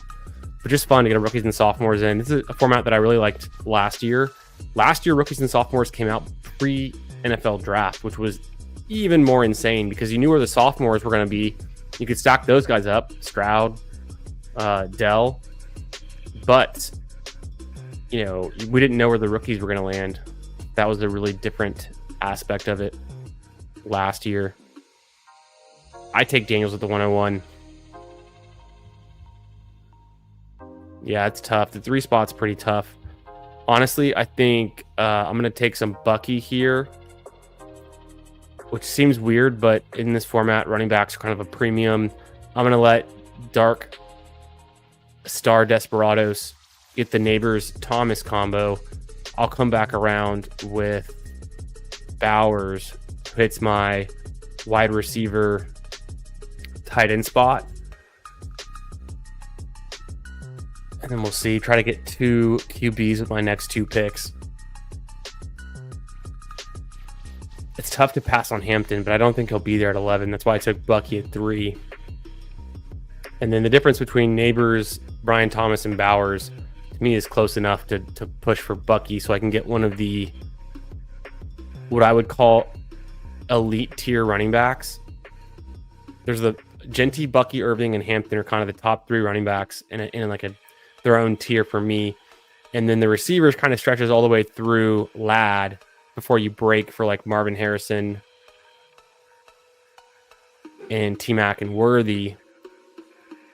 But just fun to get a rookies and sophomores in. This is a format that I really liked last year. Last year, rookies and sophomores came out pre-NFL draft, which was even more insane because you knew where the sophomores were going to be. You could stack those guys up, Stroud, Dell. But, you know, we didn't know where the rookies were going to land. That was a really different aspect of it last year. I take Daniels at the 101. Yeah, it's tough. The 3 spot's pretty tough. Honestly, I think I'm going to take some Bucky here, which seems weird, but in this format, running backs are kind of a premium. I'm going to let Dark Star Desperados get the Neighbors Thomas combo. I'll come back around with Bowers, who hits my wide receiver tight end spot. And then we'll see. Try to get 2 QBs with my next 2 picks. It's tough to pass on Hampton, but I don't think he'll be there at 11. That's why I took Bucky at 3. And then the difference between Neighbors, Brian Thomas, and Bowers, to me, is close enough to push for Bucky so I can get one of the, what I would call, elite tier running backs. There's the Genty, Bucky, Irving, and Hampton are kind of the top 3 running backs in like their own tier for me. And then the receivers kind of stretches all the way through Ladd before you break for like Marvin Harrison and T-Mac and Worthy.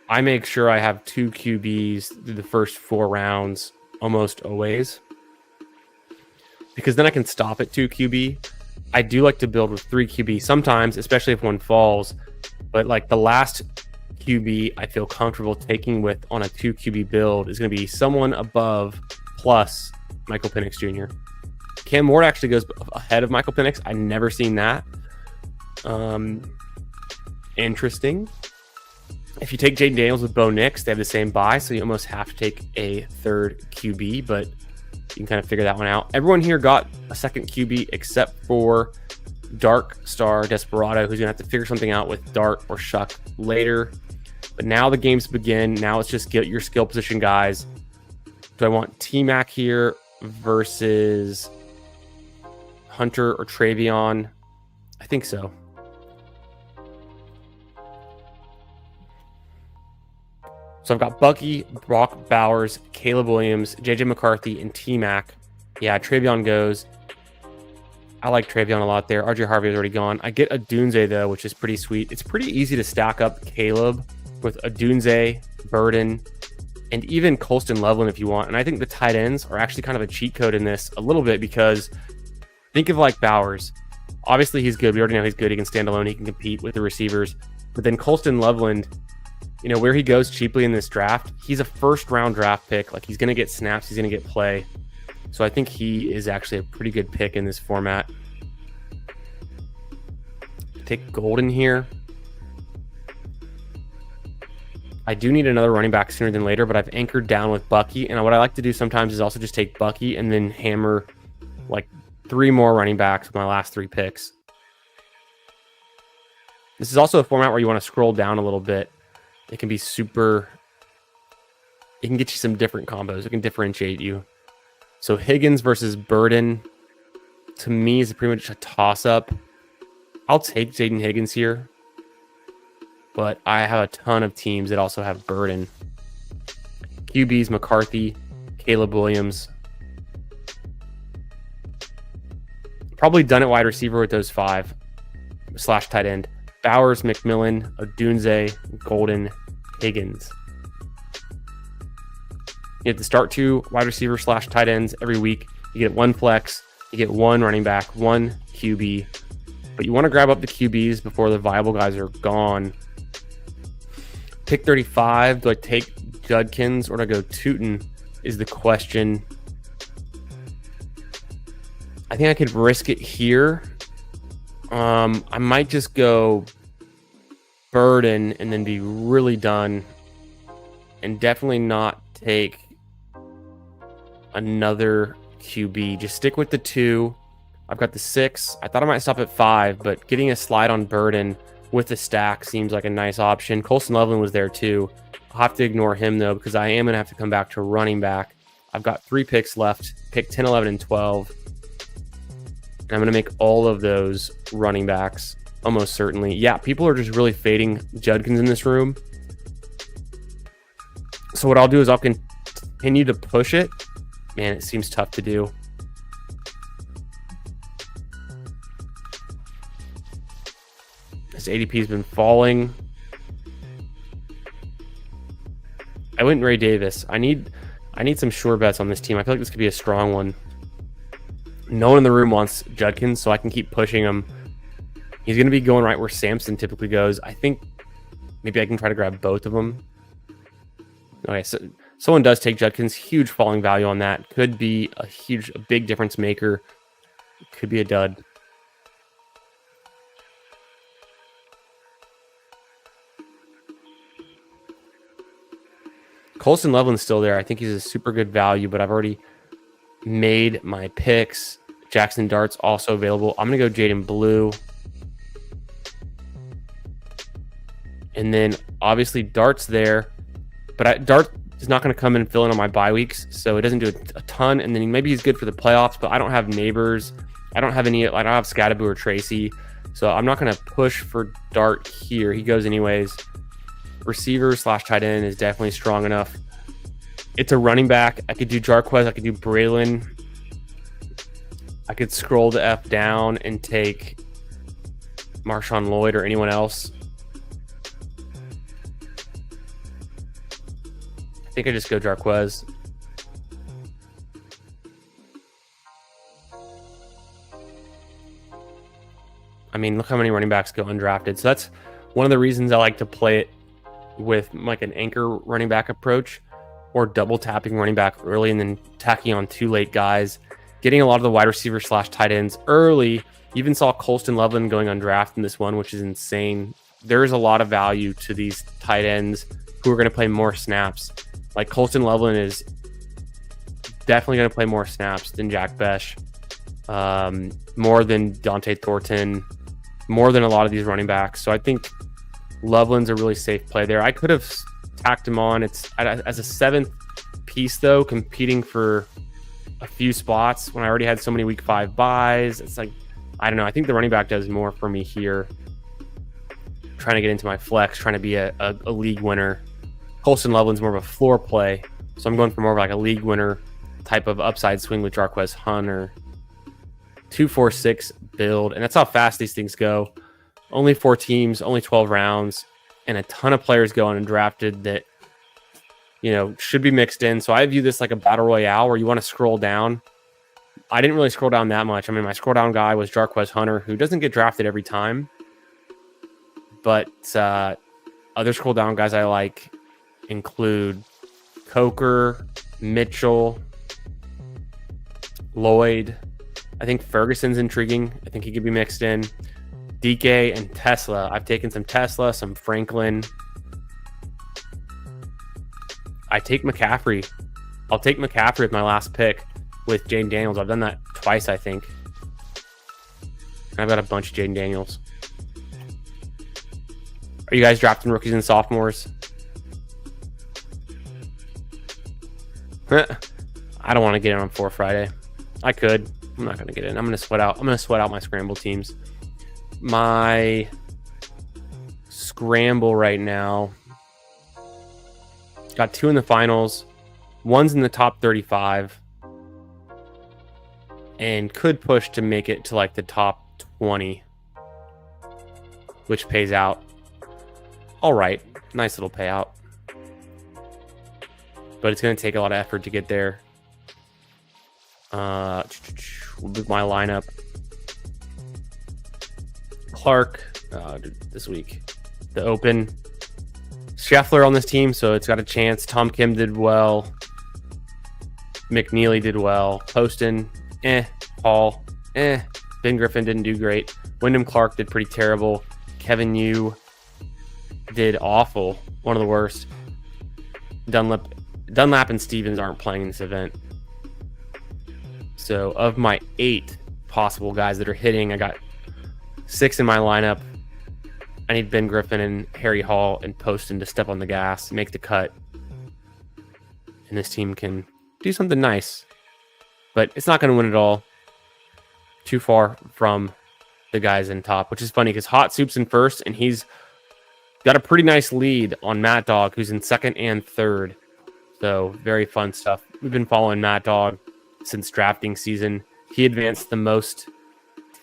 I make sure I have 2 QBs through the first 4 rounds almost always, because then I can stop at 2 QB. I do like to build with 3 QB sometimes, especially if one falls. But like the last QB I feel comfortable taking with on a 2 QB build is going to be someone above plus Michael Penix Jr. Cam Ward actually goes ahead of Michael Penix. I've never seen that. Interesting. If you take Jaden Daniels with Bo Nix, they have the same buy, so you almost have to take a 3rd QB, but you can kind of figure that one out. Everyone here got a 2nd QB except for Dark Star Desperado, who's going to have to figure something out with Dart or Shuck later. But now the games begin. Now it's just get your skill position guys. Do I want T-Mac here versus Hunter or Travion. I think so. So I've got Bucky, Brock Bowers, Caleb Williams, JJ McCarthy, and T-Mac. Yeah, Travion goes. I like Travion a lot there. RJ Harvey is already gone. I get Adunze, though, which is pretty sweet. It's pretty easy to stack up Caleb with Adunze, Burden, and even Colston Loveland if you want. And I think the tight ends are actually kind of a cheat code in this a little bit, because think of like Bowers. Obviously, he's good. We already know he's good. He can stand alone. He can compete with the receivers. But then Colston Loveland, you know, where he goes cheaply in this draft, he's a first-round draft pick. Like, he's going to get snaps. He's going to get play. So I think he is actually a pretty good pick in this format. Take Golden here. I do need another running back sooner than later, but I've anchored down with Bucky. And what I like to do sometimes is also just take Bucky and then hammer like 3 more running backs with my last 3 picks. This is also a format where you want to scroll down a little bit. It can be super... It can get you some different combos. It can differentiate you. So Higgins versus Burden, to me, is pretty much a toss-up. I'll take Jaden Higgins here, but I have a ton of teams that also have Burden. QBs, McCarthy, Caleb Williams. Probably done at wide receiver with those 5 / tight end. Bowers, McMillan, Odunze, Golden, Higgins. You have to start 2 wide receiver / tight ends every week. You get 1 flex, you get 1 running back, 1 QB. But you want to grab up the QBs before the viable guys are gone. Pick 35, do I take Judkins or do I go Tootin is the question. I think I could risk it here. I might just go Burden and then be really done. And definitely not take another QB. Just stick with the 2. I've got the 6. I thought I might stop at 5, but getting a slide on Burden with the stack seems like a nice option. Colston Loveland was there too. I'll have to ignore him though, because I am going to have to come back to running back. I've got 3 picks left. Pick 10, 11, and 12. And I'm going to make all of those running backs, almost certainly. Yeah, people are just really fading Judkins in this room. So what I'll do is I'll continue to push it. Man, it seems tough to do. This ADP has been falling. I went Ray Davis. I need some sure bets on this team. I feel like this could be a strong one. No one in the room wants Judkins, so I can keep pushing him. He's going to be going right where Samson typically goes. I think maybe I can try to grab both of them. Okay, so someone does take Judkins. Huge falling value on that. Could be a big difference maker. Could be a dud. Colston Loveland's still there. I think he's a super good value, but I've already made my picks. Jackson Dart's also available. I'm going to go Jaden Blue. And then obviously Dart's there. But Dart is not going to come in and fill in on my bye weeks, so it doesn't do a ton. And then maybe he's good for the playoffs, but I don't have Neighbors. I don't have Scadaboo or Tracy, so I'm not going to push for Dart here. He goes anyways. Receiver / tight end is definitely strong enough. It's a running back. I could do Jarquez. I could do Braylon. I could scroll the F down and take Marshawn Lloyd or anyone else. I think I just go Jarquez. I mean, look how many running backs go undrafted. So that's one of the reasons I like to play it with like an anchor running back approach, or double tapping running back early and then tacking on 2 late guys. Getting a lot of the wide receiver / tight ends early. You even saw Colston Loveland going undrafted in this one, which is insane. There is a lot of value to these tight ends who are going to play more snaps. Like Colston Loveland is definitely going to play more snaps than Jack Besh, more than Dante Thornton, more than a lot of these running backs. So I think Loveland's a really safe play there. I could have tacked him on. It's as a 7th piece though, competing for a few spots when I already had so many week 5 buys. It's like, I don't know. I think the running back does more for me here. Trying to get into my flex, trying to be a league winner. Colston Loveland's more of a floor play. So I'm going for more of like a league winner type of upside swing with Jarquez Hunter. 2-4-6 build. And that's how fast these things go. Only 4 teams, only 12 rounds, and a ton of players go undrafted that, you know, should be mixed in. So I view this like a battle royale where you want to scroll down. I didn't really scroll down that much. I mean, my scroll down guy was Jarquez Hunter, who doesn't get drafted every time. But other scroll down guys I like include Coker, Mitchell, Lloyd. I think Ferguson's intriguing. I think he could be mixed in. DK and Tesla. I've taken some Tesla, some Franklin. I take McCaffrey. I'll take McCaffrey with my last pick with Jaden Daniels. I've done that twice, I think. I've got a bunch of Jaden Daniels. Are you guys drafting rookies and sophomores? I don't want to get in on 4 Friday. I could. I'm not going to get in. I'm going to sweat out. I'm going to sweat out my scramble teams. My scramble right now got 2 in the finals. 1's in the top 35. And could push to make it to like the top 20. Which pays out. All right. Nice little payout. But it's going to take a lot of effort to get there. We'll do my lineup. Clark this week. The Open. Scheffler on this team, so it's got a chance. Tom Kim did well. McNeely did well. Poston, Hall, Ben Griffin didn't do great. Wyndham Clark did pretty terrible. Kevin Yu did awful. One of the worst. Dunlap and Stevens aren't playing in this event. So of my 8 possible guys that are hitting, I got 6 in my lineup. I need Ben Griffin and Harry Hall and Poston to step on the gas, make the cut. And this team can do something nice. But it's not going to win it all. Too far from the guys in top, which is funny because Hot Soup's in first, and he's got a pretty nice lead on Matt Dog, who's in second and third. So very fun stuff. We've been following Matt Dog since drafting season. He advanced the most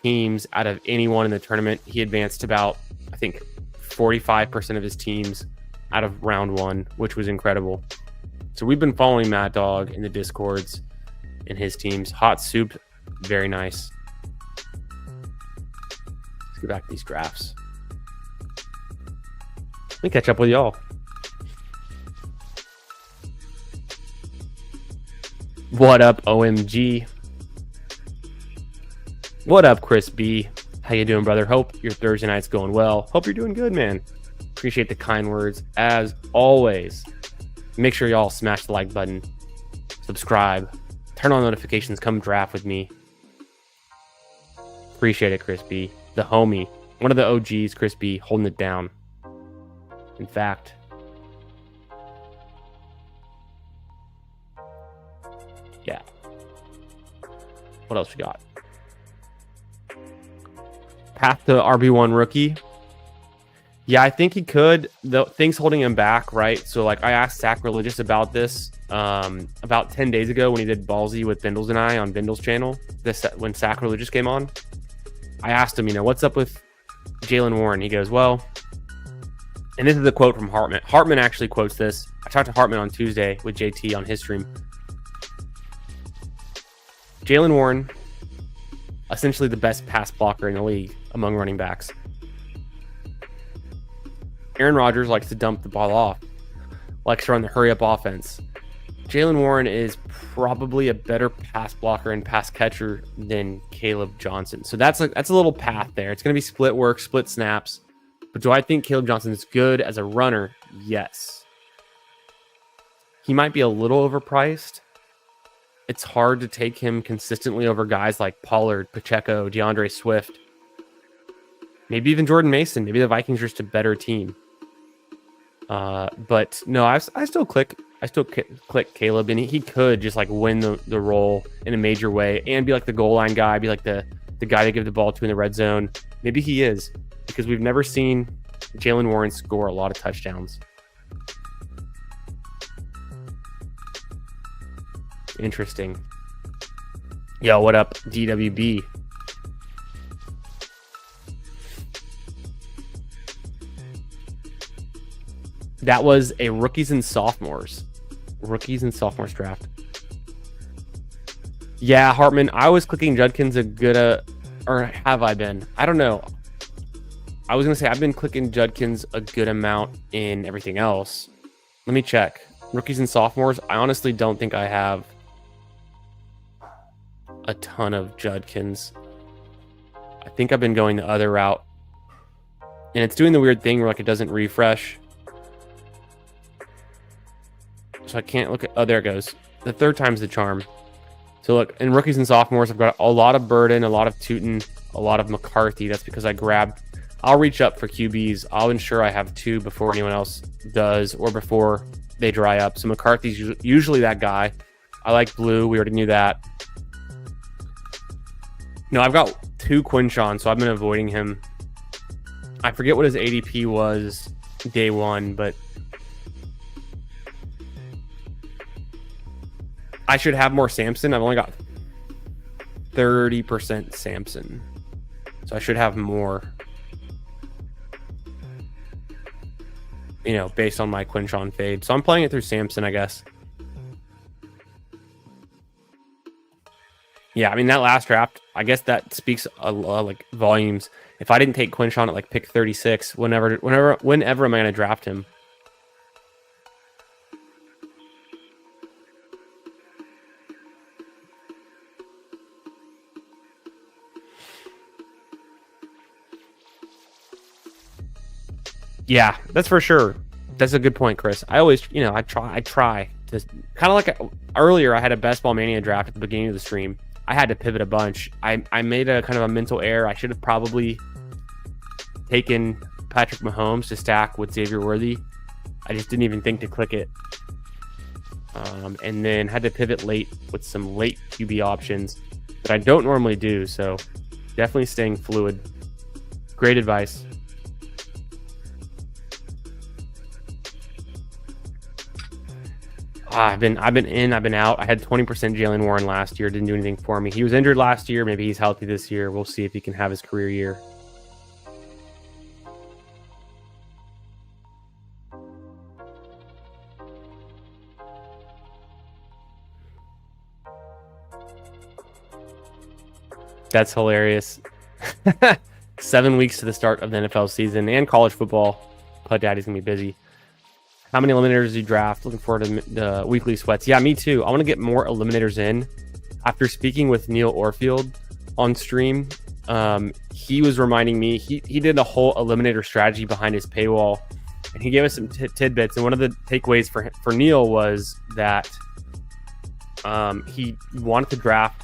teams out of anyone in the tournament. He advanced about, I think, 45% of his teams out of round 1, which was incredible. So we've been following Matt Dog in the Discords and his teams. Hot Soup, very nice. Let's get back to these drafts. Let me catch up with y'all. What up, OMG? What up, Chris B? How you doing, brother? Hope your Thursday night's going well. Hope you're doing good, man. Appreciate the kind words, as always. Make sure y'all smash the like button, subscribe, turn on notifications, come draft with me. Appreciate it, Chris B. The homie, one of the OGs, Chris B, holding it down. In fact, yeah. What else we got? Path to RB1 rookie. Yeah, I think he could. The things holding him back, right? So, like, I asked Sacrilegious about this about 10 days ago when he did Ballsy with Bindles and I on Bindles' channel. When Sacrilegious came on, I asked him, what's up with Jalen Warren? He goes, well, and this is a quote from Hartman. Hartman actually quotes this. I talked to Hartman on Tuesday with JT on his stream. Jalen Warren, essentially the best pass blocker in the league among running backs. Aaron Rodgers likes to dump the ball off, likes to run the hurry-up offense. Jalen Warren is probably a better pass blocker and pass catcher than Caleb Johnson. So that's a little path there. It's going to be split work, split snaps. But do I think Caleb Johnson is good as a runner? Yes. He might be a little overpriced. It's hard to take him consistently over guys like Pollard, Pacheco, DeAndre Swift. Maybe even Jordan Mason. Maybe the Vikings are just a better team. But no, I still click I still click Caleb, and he could just like win the role in a major way and be like the goal line guy, be like the guy they give the ball to in the red zone. Maybe he is, because we've never seen Jaylen Warren score a lot of touchdowns. Interesting. Yo, what up, DWB? That was a rookies and sophomores draft. Yeah, Hartman, I was clicking Judkins a good, or have I been? I don't know. I was going to say I've been clicking Judkins a good amount in everything else. Let me check. Rookies and sophomores, I honestly don't think I have a ton of Judkins. I think I've been going the other route. And it's doing the weird thing where like it doesn't refresh. So I can't look at... Oh, there it goes. The third time's the charm. So look, in rookies and sophomores, I've got a lot of Burden, a lot of Tootin, a lot of McCarthy. That's because I grabbed... I'll reach up for QBs. I'll ensure I have 2 before anyone else does, or before they dry up. So McCarthy's usually that guy. I like Blue. We already knew that. No, I've got 2 Quinshon, so I've been avoiding him. I forget what his ADP was day 1, but I should have more Samson. I've only got 30% Samson, so I should have more, you know, based on my Quinshon fade. So I'm playing it through Samson, I guess. Yeah, I mean, that last draft, I guess that speaks a lot, like volumes. If I didn't take Quinshon at like pick 36, whenever am I going to draft him? Yeah, that's for sure. That's a good point, Chris. I always, you know, I try to kind of like earlier. I had a Best Ball Mania draft at the beginning of the stream. I had to pivot a bunch. I made a kind of a mental error. I should have probably taken Patrick Mahomes to stack with Xavier Worthy. I just didn't even think to click it. And then had to pivot late with some late QB options that I don't normally do. So definitely staying fluid. Great advice. I've been in, I've been out. I had 20% Jaylen Warren last year. Didn't do anything for me. He was injured last year. Maybe he's healthy this year. We'll see if he can have his career year. That's hilarious. 7 weeks to the start of the NFL season and college football. Pud Daddy's going to be busy. How many eliminators do you draft? Looking forward to the weekly sweats. Yeah, me too. I want to get more eliminators in. After speaking with Neil Orfield on stream, he was reminding me, he did a whole eliminator strategy behind his paywall, and he gave us some tidbits. And one of the takeaways for Neil was that he wanted to draft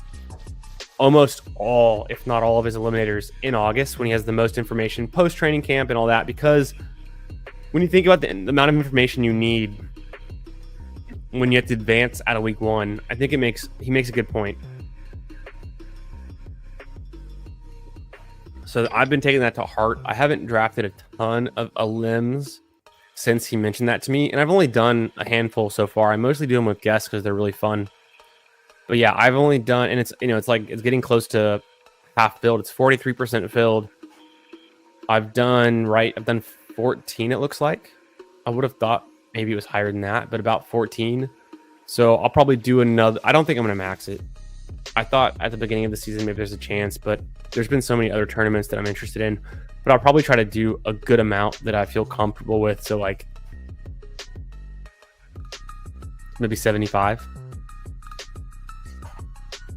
almost all, if not all, of his eliminators in August when he has the most information post-training camp and all that, because when you think about the amount of information you need when you have to advance out of week 1, I think he makes a good point. So I've been taking that to heart. I haven't drafted a ton of elims since he mentioned that to me, and I've only done a handful so far. I mostly do them with guests because they're really fun. But yeah, I've only done, and it's, you know, it's like it's getting close to half filled. It's 43% filled. I've done 14, it looks like. I would have thought maybe it was higher than that, but about 14. So I'll probably do another. I don't think I'm going to max it. I thought at the beginning of the season maybe there's a chance, but there's been so many other tournaments that I'm interested in. But I'll probably try to do a good amount that I feel comfortable with. So like maybe 75.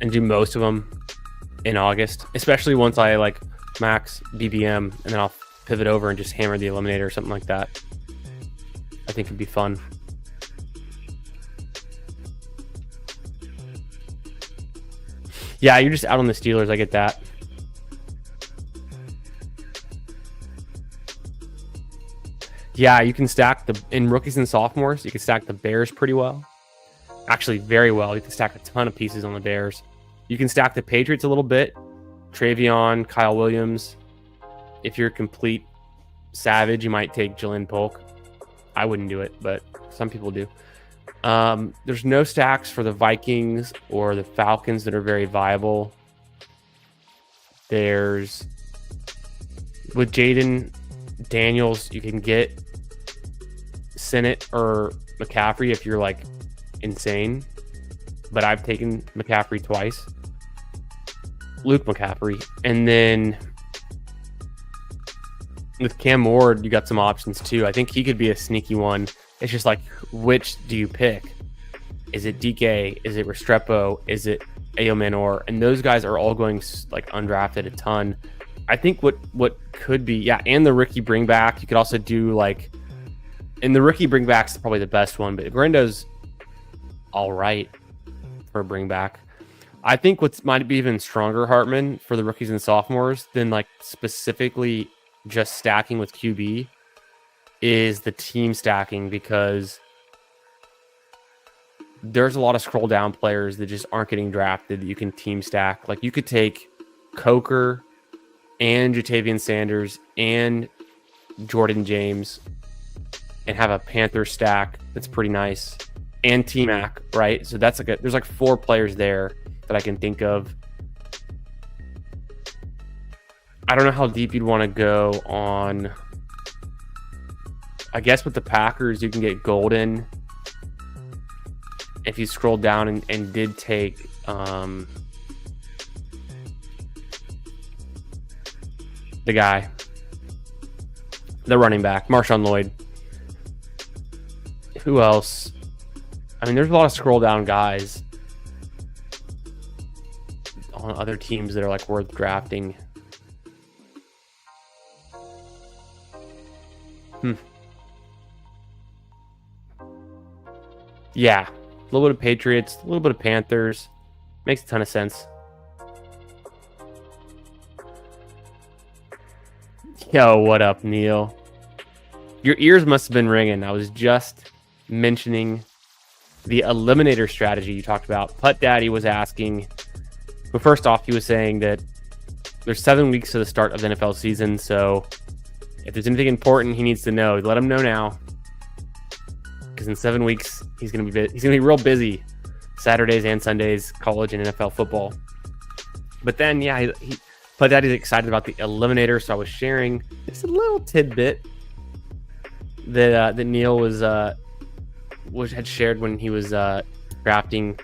And do most of them in August, especially once I like max BBM, and then I'll pivot over and just hammer the eliminator or something like that. I think it'd be fun. Yeah, you're just out on the Steelers. I get that. Yeah, you can stack in rookies and sophomores, you can stack the Bears pretty well. Actually, very well. You can stack a ton of pieces on the Bears. You can stack the Patriots a little bit. Travion, Kyle Williams. If you're a complete savage, you might take Jalen Polk. I wouldn't do it, but some people do. There's no stacks for the Vikings or the Falcons that are very viable. With Jaden Daniels, you can get Sennett or McCaffrey if you're like insane, but I've taken McCaffrey twice. Luke McCaffrey. And then with Cam Ward, you got some options too. I think he could be a sneaky one. It's just like, which do you pick? Is it DK? Is it Restrepo? Is it Ayo Manor? And those guys are all going like undrafted a ton. I think what could be, yeah, and the rookie bring back. You could also do like, and the rookie bring back's probably the best one, but Grando's all right for a bring back. I think what might be even stronger, Hartman, for the rookies and sophomores than like specifically just stacking with QB is the team stacking, because there's a lot of scroll down players that just aren't getting drafted that you can team stack. Like you could take Coker and Jatavian Sanders and Jordan James and have a Panther stack that's pretty nice, and T-Mac, right? So that's like there's like 4 players there that I can think of. I don't know how deep you'd want to go on. I guess with the Packers, you can get Golden. If you scroll down and did take the guy, the running back, Marshawn Lloyd. Who else? I mean, there's a lot of scroll down guys on other teams that are like worth drafting. Yeah, a little bit of Patriots, a little bit of Panthers. Makes a ton of sense. Yo, what up, Neil? Your ears must have been ringing. I was just mentioning the eliminator strategy you talked about. Putt Daddy was asking. Well, first off, he was saying that there's 7 weeks to the start of the NFL season, so if there's anything important he needs to know, let him know now. Because in 7 weeks, he's gonna be real busy, Saturdays and Sundays, college and NFL football. But then, yeah, Putt Daddy's excited about the eliminator, so I was sharing just a little tidbit that Neil had shared when he was drafting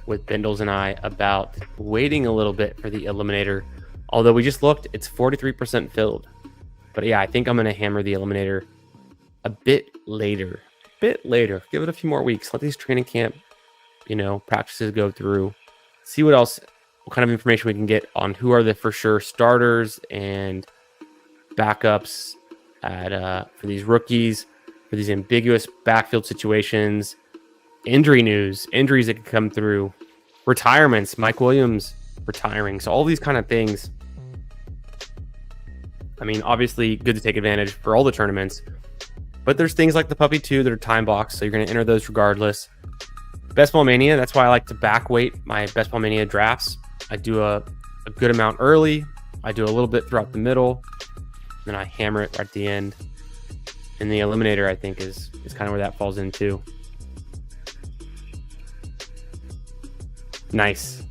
with Bindles and I about waiting a little bit for the eliminator. Although we just looked, it's 43% filled. But yeah, I think I'm gonna hammer the eliminator a bit later. Give it a few more weeks. Let these training camp, practices go through. See what kind of information we can get on who are the for sure starters and backups for these rookies, for these ambiguous backfield situations, injuries that could come through, retirements, Mike Williams retiring. So all these kind of things. I mean, obviously good to take advantage for all the tournaments, but there's things like the Puppy 2 that are time boxed, so you're going to enter those regardless. Best Ball Mania, that's why I like to back weight my Best Ball Mania drafts. I do a good amount early. I do a little bit throughout the middle. Then I hammer it right at the end. And the eliminator, I think, is kind of where that falls in too. Nice.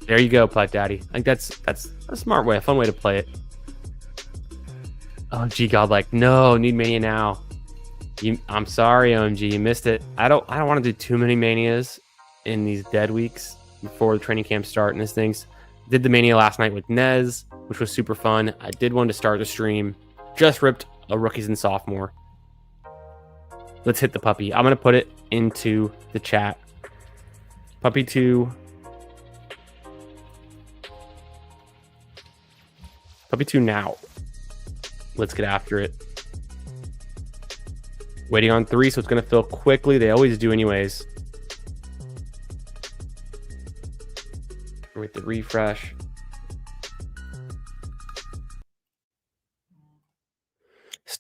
There you go, Putt Daddy. I think that's a smart way, a fun way to play it. OMG Godlike, no, need Mania now. I'm sorry, OMG, you missed it. I don't want to do too many Manias in these dead weeks before the training camp start and these things. Did the Mania last night with Nez, which was super fun. I did one to start the stream. Just ripped a rookies and sophomore. Let's hit the puppy. I'm going to put it into the chat. Puppy 2. Puppy 2 now. Let's get after it. Waiting on 3, so it's going to fill quickly. They always do anyways. With the refresh.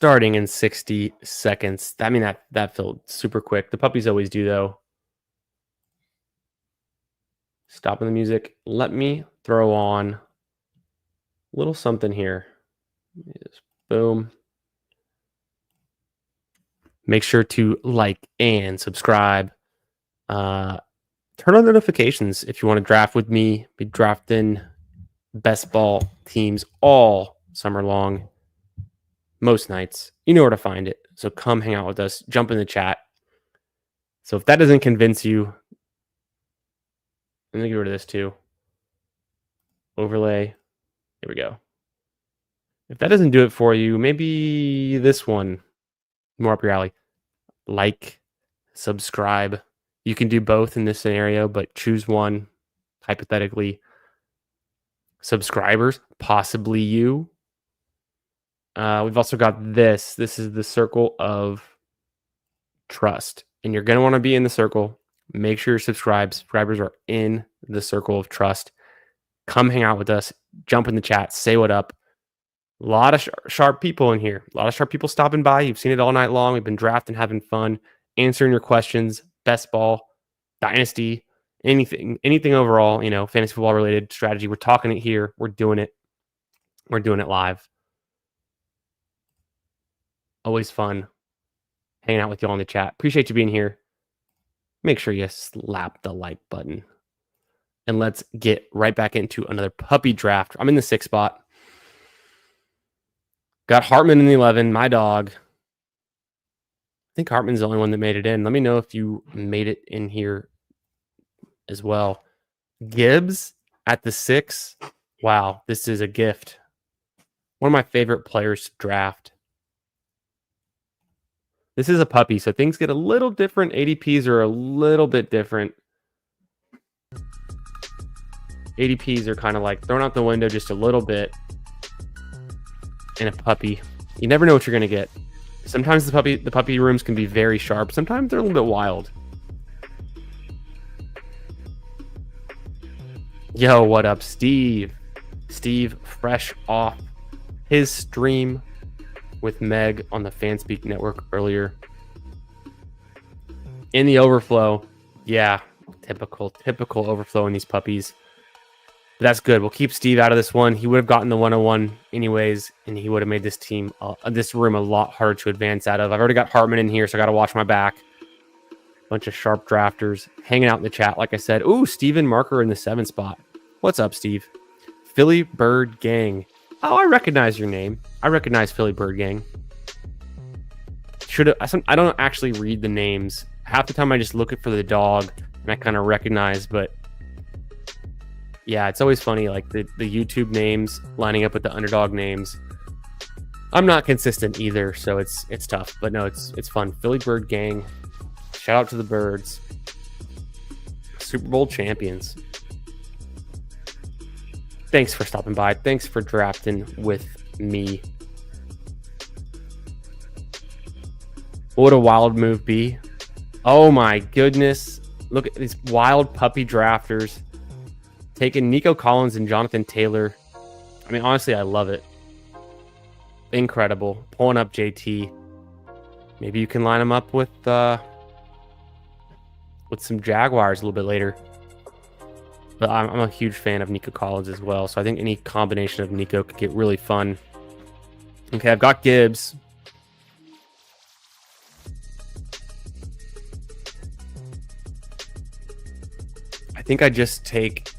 starting in 60 seconds. I mean, that felt super quick. The puppies always do, though. Stopping the music. Let me throw on a little something here. Just boom. Make sure to like and subscribe. Turn on notifications if you want to draft with me. Be drafting best ball teams all summer long. Most nights. You know where to find it. So come hang out with us. Jump in the chat. So if that doesn't convince you, I'm going to get rid of this too. Overlay. Here we go. If that doesn't do it for you, maybe this one. More up your alley. Like, subscribe. You can do both in this scenario, but choose one. Hypothetically, subscribers, possibly you. We've also got this. This is the circle of trust. And you're going to want to be in the circle. Make sure you're subscribed. Subscribers are in the circle of trust. Come hang out with us. Jump in the chat. Say what up. A lot of sharp people in here. A lot of sharp people stopping by. You've seen it all night long. We've been drafting, having fun, answering your questions. Best ball, dynasty, anything overall, fantasy football related strategy. We're talking it here. We're doing it. We're doing it live. Always fun hanging out with you all in the chat. Appreciate you being here. Make sure you slap the like button. And let's get right back into another puppy draft. I'm in the 6th spot. Got Hartman in the 11, my dog. I think Hartman's the only one that made it in. Let me know if you made it in here as well. Gibbs at the 6. Wow, this is a gift. One of my favorite players to draft. This is a puppy, so things get a little different. ADPs are a little bit different. ADPs are kind of like thrown out the window just a little bit. In a puppy, you never know what you're going to get. Sometimes the puppy rooms can be very sharp. Sometimes they're a little bit wild. Yo, what up, Steve? Steve, fresh off his stream with Meg on the Fanspeak Network earlier. In the overflow. Yeah, typical overflow in these puppies. But that's good. We'll keep Steve out of this one. He would have gotten the 101 anyways, and he would have made this team, this room a lot harder to advance out of. I've already got Hartman in here, so I got to watch my back. Bunch of sharp drafters hanging out in the chat, like I said. Ooh, Steven Marker in the 7th spot. What's up, Steve? Philly Bird Gang. Oh, I recognize your name. I recognize Philly Bird Gang. I don't actually read the names. Half the time I just look for the dog, and I kind of recognize, but yeah, it's always funny, like the YouTube names lining up with the Underdog names. I'm not consistent either, so it's tough. But no, it's fun. Philly Bird Gang. Shout out to the Birds. Super Bowl champions. Thanks for stopping by. Thanks for drafting with me. What would a wild move be? Oh my goodness. Look at these wild puppy drafters. Taking Nico Collins and Jonathan Taylor. I mean, honestly, I love it. Incredible. Pulling up JT. Maybe you can line him up with some Jaguars a little bit later. But I'm a huge fan of Nico Collins as well. So I think any combination of Nico could get really fun. Okay, I've got Gibbs. I think I just take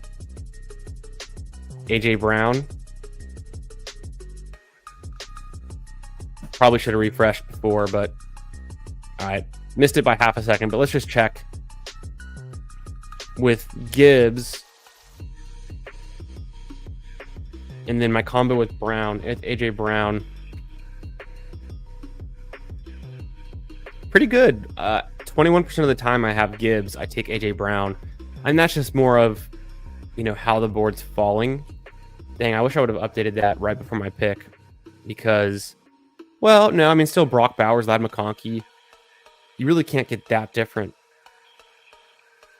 AJ Brown. Probably should have refreshed before, but all right. Missed it by half a second, but let's just check. With Gibbs, and then my combo with Brown, AJ Brown. Pretty good. 21% of the time I have Gibbs, I take AJ Brown. And that's just more of, how the board's falling. Dang, I wish I would have updated that right before my pick. Because, well, no, I mean, still Brock Bowers, Ladd McConkey. You really can't get that different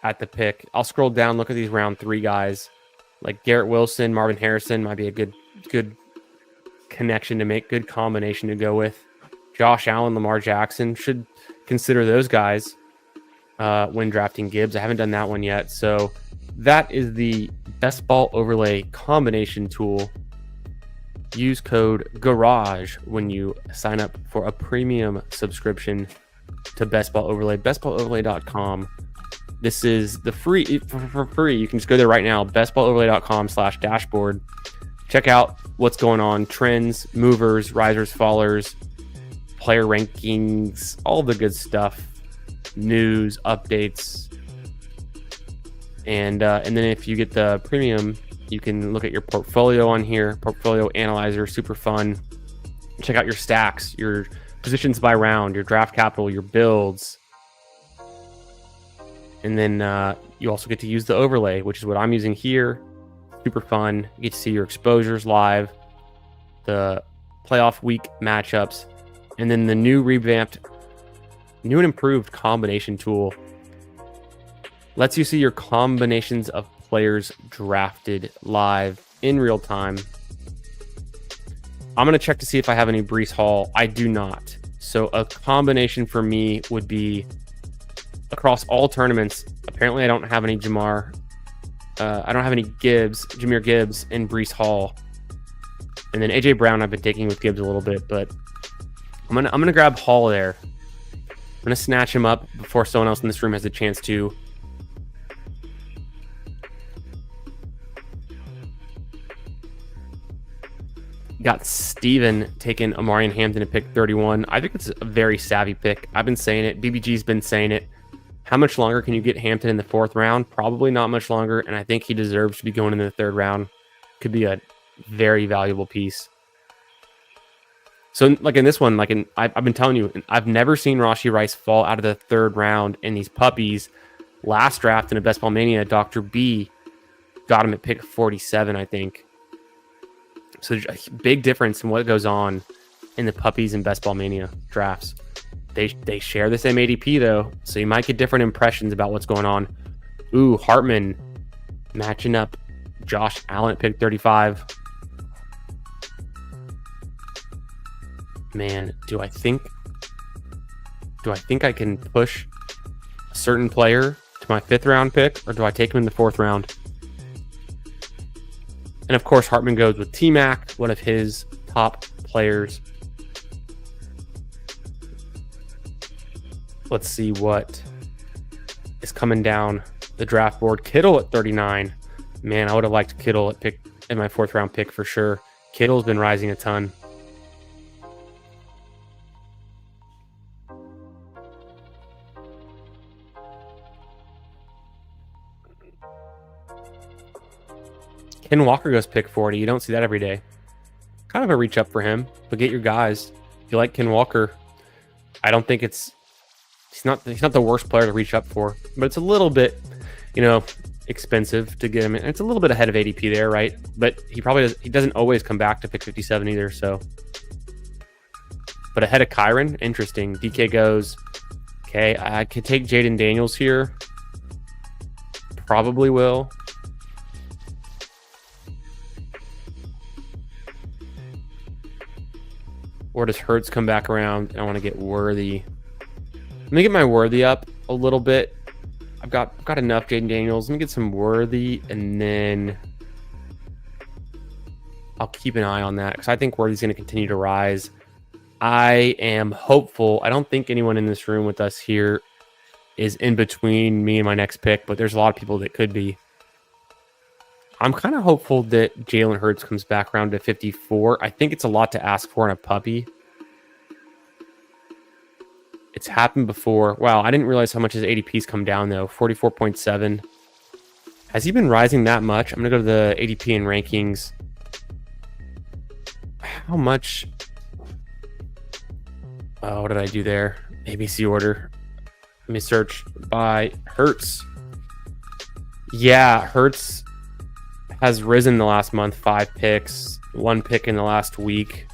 at the pick. I'll scroll down, look at these round 3 guys. Like Garrett Wilson, Marvin Harrison might be a good connection to make, good combination to go with. Josh Allen, Lamar Jackson. Should consider those guys when drafting Gibbs. I haven't done that one yet. So that is the best ball overlay combination tool. Use code GARAGE when you sign up for a premium subscription to Best Ball Overlay, bestballoverlay.com. This is the free for free. You can just go there right now, bestballoverlay.com/dashboard. Check out what's going on, trends, movers, risers, fallers, player rankings, all the good stuff, news, updates. And then if you get the premium, you can look at your portfolio on here, portfolio analyzer, super fun. Check out your stacks, your positions by round, your draft capital, your builds. And then you also get to use the overlay, which is what I'm using here. Super fun. You get to see your exposures live, the playoff week matchups, and then the new and improved combination tool lets you see your combinations of players drafted live in real time. I'm going to check to see if I have any Breece Hall. I do not. So a combination for me would be across all tournaments. Apparently I don't have any Jameer Gibbs, and Breece Hall. And then AJ Brown I've been taking with Gibbs a little bit, but I'm gonna grab Hall there. I'm gonna snatch him up before someone else in this room has a chance to. Got Steven taking Amarian Hampton at pick 31. I think it's a very savvy pick. I've been saying it. BBG's been saying it. How much longer can you get Hampton in the 4th round? Probably not much longer, and I think he deserves to be going in the 3rd round. Could be a very valuable piece. So, like in this one, I've been telling you, I've never seen Rashee Rice fall out of the 3rd round in these puppies. Last draft in a Best Ball Mania, Dr. B got him at pick 47, I think. So there's a big difference in what goes on in the puppies and Best Ball Mania drafts. They share the same ADP though, so you might get different impressions about what's going on. Ooh, Hartman matching up Josh Allen at pick 35. Man, do I think I can push a certain player to my 5th round pick, or do I take him in the 4th round? And of course, Hartman goes with T-Mac, one of his top players. Let's see what is coming down the draft board. Kittle at 39. Man, I would have liked Kittle in my 4th round pick for sure. Kittle's been rising a ton. Ken Walker goes pick 40. You don't see that every day. Kind of a reach up for him, but get your guys. If you like Ken Walker, I don't think he's not the worst player to reach up for, but it's a little bit, expensive to get him in. It's a little bit ahead of ADP there, right? But he doesn't always come back to pick 57 either, so. But ahead of Kyron, interesting. DK goes, okay, I could take Jaden Daniels here. Probably will. Or does Hurts come back around and I want to get Worthy? Let me get my Worthy up a little bit. I've got enough Jaden Daniels. Let me get some Worthy, and then I'll keep an eye on that because I think Worthy's going to continue to rise. I am hopeful. I don't think anyone in this room with us here is in between me and my next pick, but there's a lot of people that could be. I'm kind of hopeful that Jalen Hurts comes back around to 54. I think it's a lot to ask for in a puppy. It's happened before. Wow, I didn't realize how much his ADP's come down, though. 44.7. Has he been rising that much? I'm going to go to the ADP and rankings. How much? What did I do there? ABC order. Let me search by Hurts. Yeah, Hurts has risen the last month. 5 picks, 1 pick in the last week.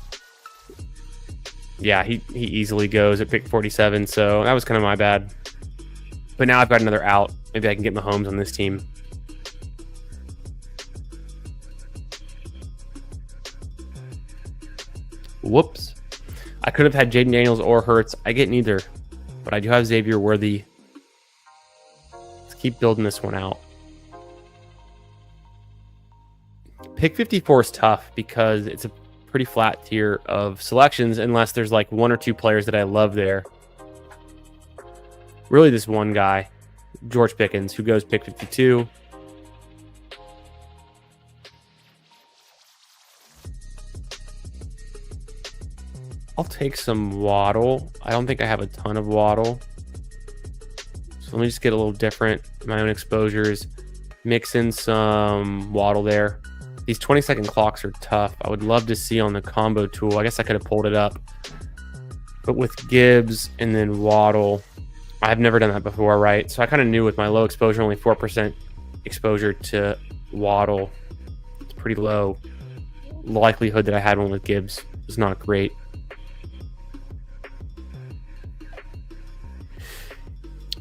Yeah, he easily goes at pick 47, so that was kind of my bad. But now I've got another out. Maybe I can get Mahomes on this team. Whoops. I could have had Jaden Daniels or Hurts. I get neither, but I do have Xavier Worthy. Let's keep building this one out. Pick 54 is tough because it's a pretty flat tier of selections unless there's like one or two players that I love there. Really this one guy, George Pickens, who goes pick 52. I'll take some Waddle. I don't think I have a ton of Waddle. So let me just get a little different. My own exposures. Mix in some Waddle there. These 20-second clocks are tough. I would love to see on the combo tool. I guess I could have pulled it up. But with Gibbs and then Waddle, I've never done that before, right? So I kind of knew with my low exposure, only 4% exposure to Waddle. It's pretty low. The likelihood that I had one with Gibbs was not great.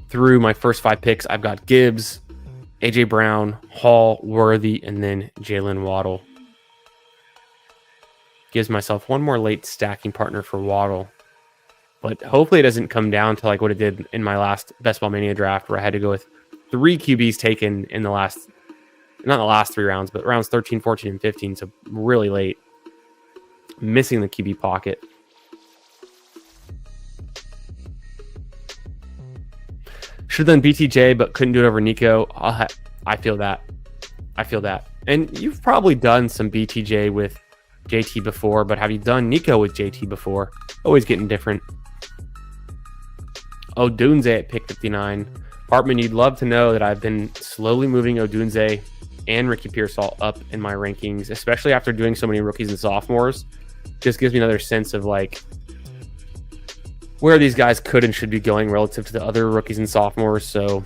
Through my first 5 picks, I've got Gibbs, A.J. Brown, Hall, Worthy, and then Jalen Waddle. Gives myself one more late stacking partner for Waddle. But hopefully it doesn't come down to like what it did in my last Best Ball Mania draft where I had to go with 3 QBs taken in the last, not the last 3 rounds, but rounds 13, 14, and 15. So really late. Missing the QB pocket. Should have done BTJ, but couldn't do it over Nico. I feel that. I feel that. And you've probably done some BTJ with JT before, but have you done Nico with JT before? Always getting different. Odunze at pick 59. Hartman, you'd love to know that I've been slowly moving Odunze and Ricky Pearsall up in my rankings, especially after doing so many rookies and sophomores. Just gives me another sense of like where these guys could and should be going relative to the other rookies and sophomores. So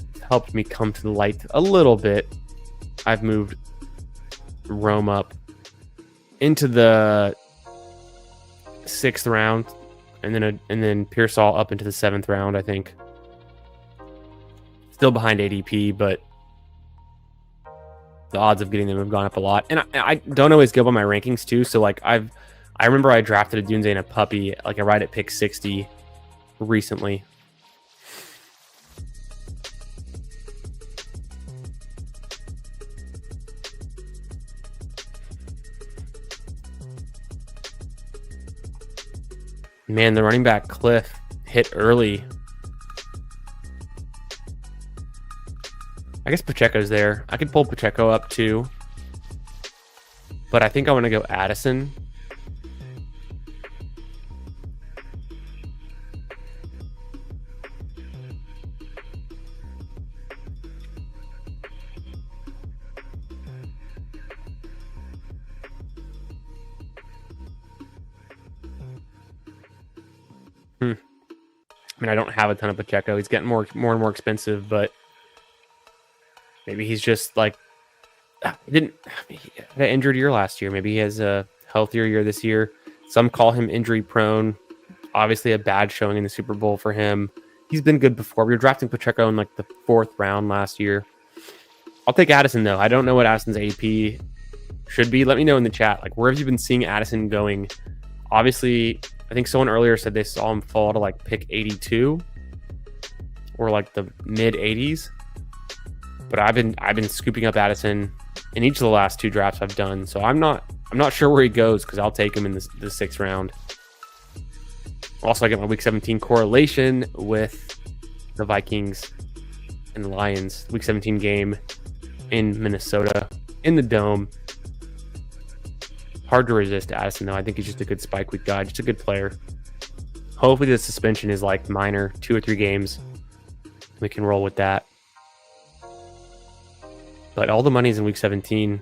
it's helped me come to the light a little bit. I've moved Rome up into the 6th round, and then Pearsall up into the 7th round, I think. Still behind ADP, but the odds of getting them have gone up a lot. And I don't always go by my rankings too. So like I remember I drafted a Dunze and a puppy, like right at pick 60 recently. Man, the running back Cliff hit early. I guess Pacheco's there. I could pull Pacheco up too. But I think I want to go Addison. I mean, I don't have a ton of Pacheco. He's getting more and more expensive, but maybe he's just like he had an injured year last year. Maybe he has a healthier year this year. Some call him injury prone. Obviously, a bad showing in the Super Bowl for him. He's been good before. We were drafting Pacheco in like the 4th round last year. I'll take Addison though. I don't know what Addison's AP should be. Let me know in the chat. Like, where have you been seeing Addison going? Obviously, I think someone earlier said they saw him fall to like pick 82 or like the mid 80s. But I've been scooping up Addison in each of the last 2 drafts I've done. So I'm not sure where he goes because I'll take him in the 6th round. Also, I get my week 17 correlation with the Vikings and the Lions. Week 17 game in Minnesota in the Dome. Hard to resist Addison, though. I think he's just a good spike week guy, just a good player. Hopefully the suspension is like minor, 2 or 3 games. We can roll with that. But all the money's in week 17.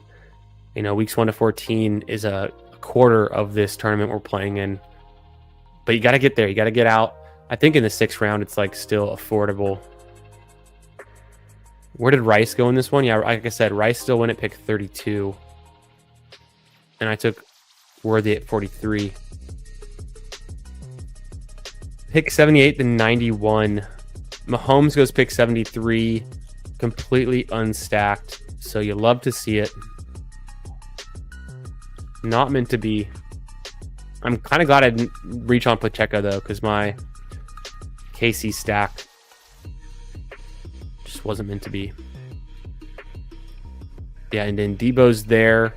You know, weeks 1 to 14 is a quarter of this tournament we're playing in. But you got to get there. You got to get out. I think in the 6th round, it's like still affordable. Where did Rice go in this one? Yeah, like I said, Rice still went at pick 32. And I took Worthy at 43. Pick 78 to 91. Mahomes goes pick 73. Completely unstacked. So you love to see it. Not meant to be. I'm kind of glad I didn't reach on Pacheco, though, because my KC stack just wasn't meant to be. Yeah, and then Debo's there.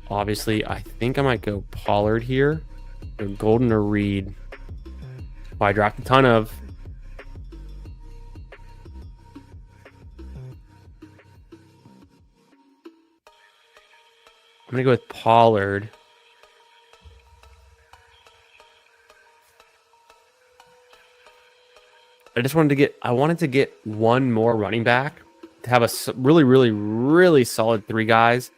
Obviously, I think I might go Pollard here. Or Golden or Reed. Who I dropped a ton of. I'm going to go with Pollard. I wanted to get one more running back to have a really, really, really solid 3 guys.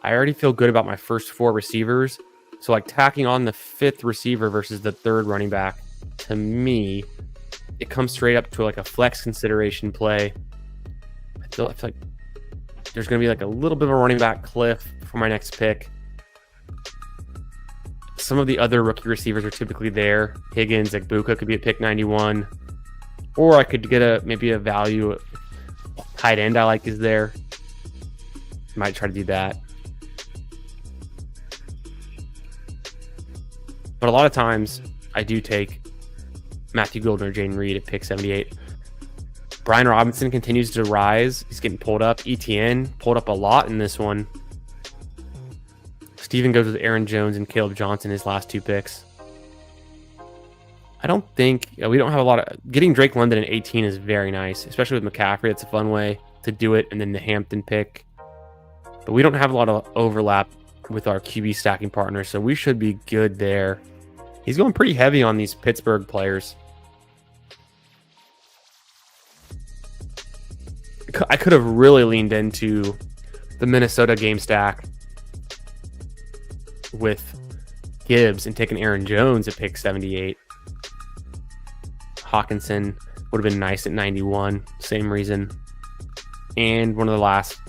I already feel good about my first 4 receivers. So like tacking on the 5th receiver versus the 3rd running back, to me, it comes straight up to like a flex consideration play. I feel like there's going to be like a little bit of a running back cliff for my next pick. Some of the other rookie receivers are typically there. Higgins, Egbuka could be a pick 91. Or I could get maybe a value tight end I like is there. Might try to do that. But a lot of times I do take Matthew Golden or Jaden Reed at pick 78. Brian Robinson continues to rise. He's getting pulled up. ETN pulled up a lot in this one. Steven goes with Aaron Jones and Caleb Johnson his last 2 picks. I don't think we don't have a lot of getting Drake London at 18 is very nice, especially with McCaffrey. It's a fun way to do it, and then the Hampton pick. But we don't have a lot of overlap with our QB stacking partner, so we should be good there. He's going pretty heavy on these Pittsburgh players. I could have really leaned into the Minnesota game stack with Gibbs and taken Aaron Jones at pick 78. Hawkinson would have been nice at 91. Same reason. And one of the last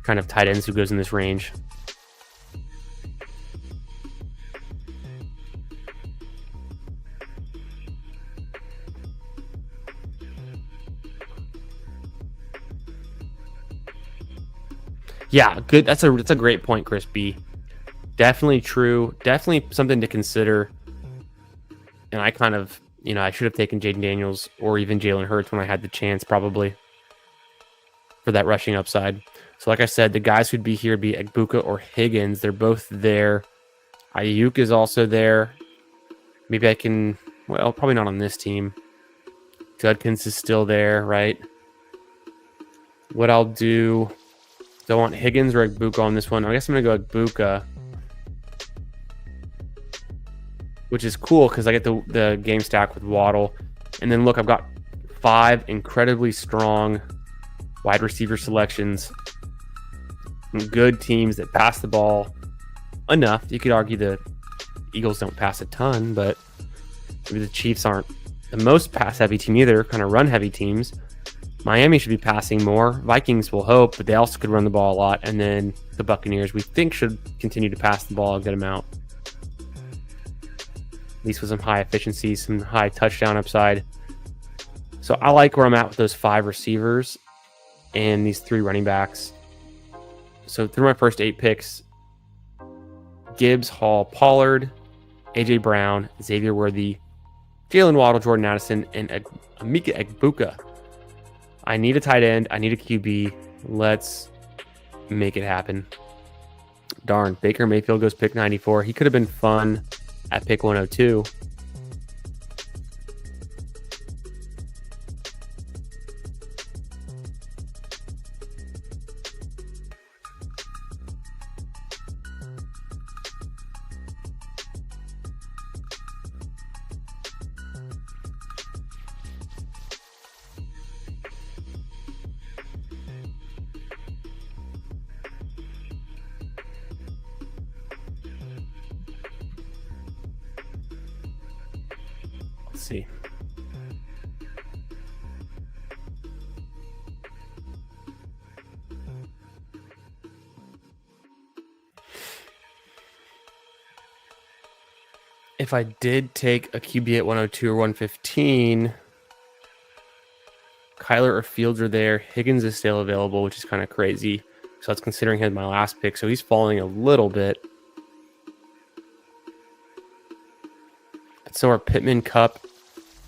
kind of tight ends who goes in this range. Yeah, good. That's a great point, Chris B. Definitely true. Definitely something to consider. And I kind of, I should have taken Jaden Daniels or even Jalen Hurts when I had the chance, probably, for that rushing upside. So like I said, the guys who'd be here would be Egbuka or Higgins. They're both there. Ayuk is also there. Maybe I can, well, probably not on this team. Judkins is still there, right? What I'll do, do I want Higgins or Egbuka on this one? I guess I'm going to go Egbuka, which is cool because I get the game stack with Waddle. And then look, I've got 5 incredibly strong wide receiver selections. Good teams that pass the ball enough. You could argue the Eagles don't pass a ton, but maybe the Chiefs aren't the most pass-heavy team either, kind of run-heavy teams. Miami should be passing more. Vikings will hope, but they also could run the ball a lot. And then the Buccaneers, we think, should continue to pass the ball a good amount. At least with some high efficiency, some high touchdown upside. So I like where I'm at with those 5 receivers and these 3 running backs. So through my first 8 picks, Gibbs, Hall, Pollard, AJ Brown, Xavier Worthy, Jalen Waddle, Jordan Addison, and Emeka Egbuka. I need a tight end. I need a QB. Let's make it happen. Darn, Baker Mayfield goes pick 94. He could have been fun at pick 102. Let's see. If I did take a QB at 102 or 115, Kyler or Fields are there. Higgins is still available, which is kind of crazy. So that's considering him my last pick. So he's falling a little bit. So are Pittman, Cup,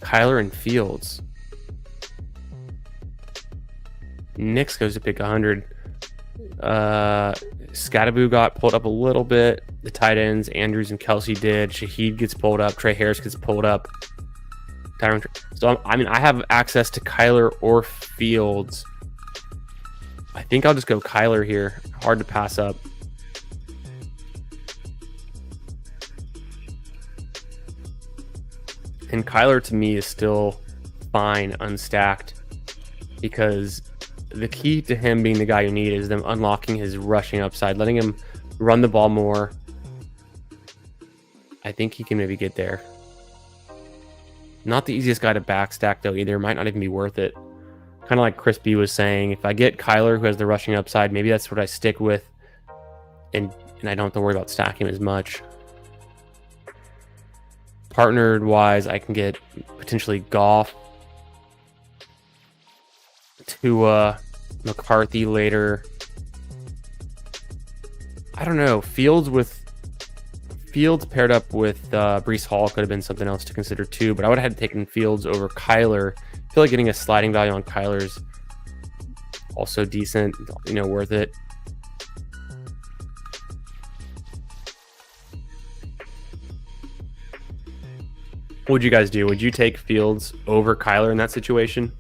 Kyler, and Fields. Nix goes to pick 100. Scattaboo got pulled up a little bit. The tight ends, Andrews and Kelsey did. Shaheed gets pulled up. Trey Harris gets pulled up. So, I mean, I have access to Kyler or Fields. I think I'll just go Kyler here. Hard to pass up. And Kyler, to me, is still fine unstacked, because the key to him being the guy you need is them unlocking his rushing upside, letting him run the ball more. I think he can maybe get there. Not the easiest guy to backstack, though, either. Might not even be worth it. Kind of like Chris B was saying, if I get Kyler, who has the rushing upside, maybe that's what I stick with, and I don't have to worry about stacking him as much. Partnered-wise, I can get potentially Goff, Tua, McCarthy later. I don't know. Fields paired up with Breece Hall could have been something else to consider too, but I would have had taken Fields over Kyler. I feel like getting a sliding value on Kyler's also decent, worth it. What would you guys do? Would you take Fields over Kyler in that situation?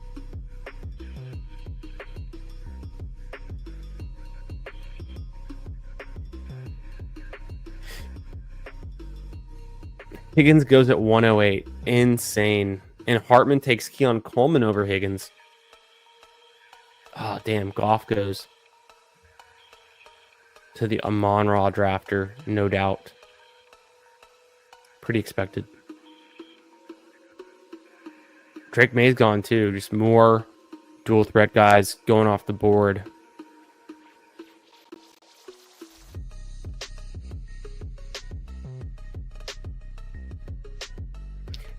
Higgins goes at 108. Insane. And Hartman takes Keon Coleman over Higgins. Oh, damn. Goff goes to the Amon-Ra drafter, no doubt. Pretty expected. Drake May's gone too. Just more dual threat guys going off the board.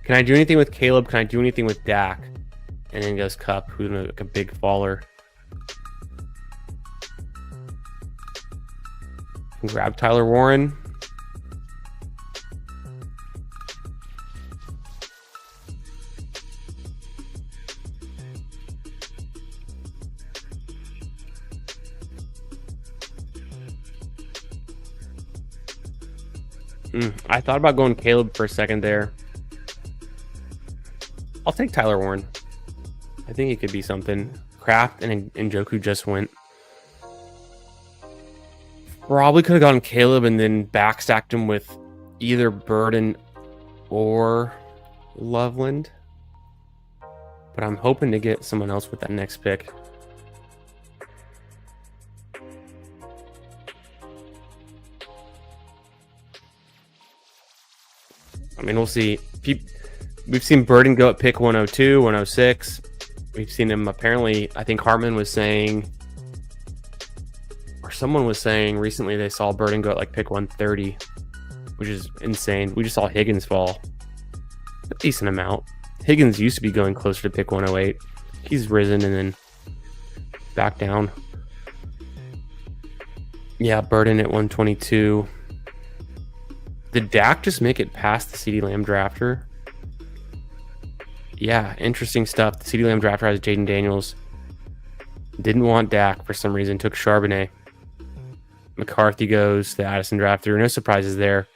Can I do anything with Caleb? Can I do anything with Dak? And then goes Cup, who's like a big faller. Grab Tyler Warren. I thought about going Caleb for a second there. I'll take Tyler Warren. I think he could be something. Kraft and Njoku just went. Probably could have gone Caleb and then backstacked him with either Burden or Loveland. But I'm hoping to get someone else with that next pick. I mean, we'll see. We've seen Burden go at pick 102, 106. We've seen him apparently, I think Hartman was saying, or someone was saying recently they saw Burden go at like pick 130, which is insane. We just saw Higgins fall a decent amount. Higgins used to be going closer to pick 108. He's risen and then back down. Yeah, Burden at 122. Did Dak just make it past the CeeDee Lamb drafter? Yeah, interesting stuff. The CeeDee Lamb drafter has Jaden Daniels. Didn't want Dak for some reason. Took Charbonnet. McCarthy goes to the Addison drafter. No surprises there.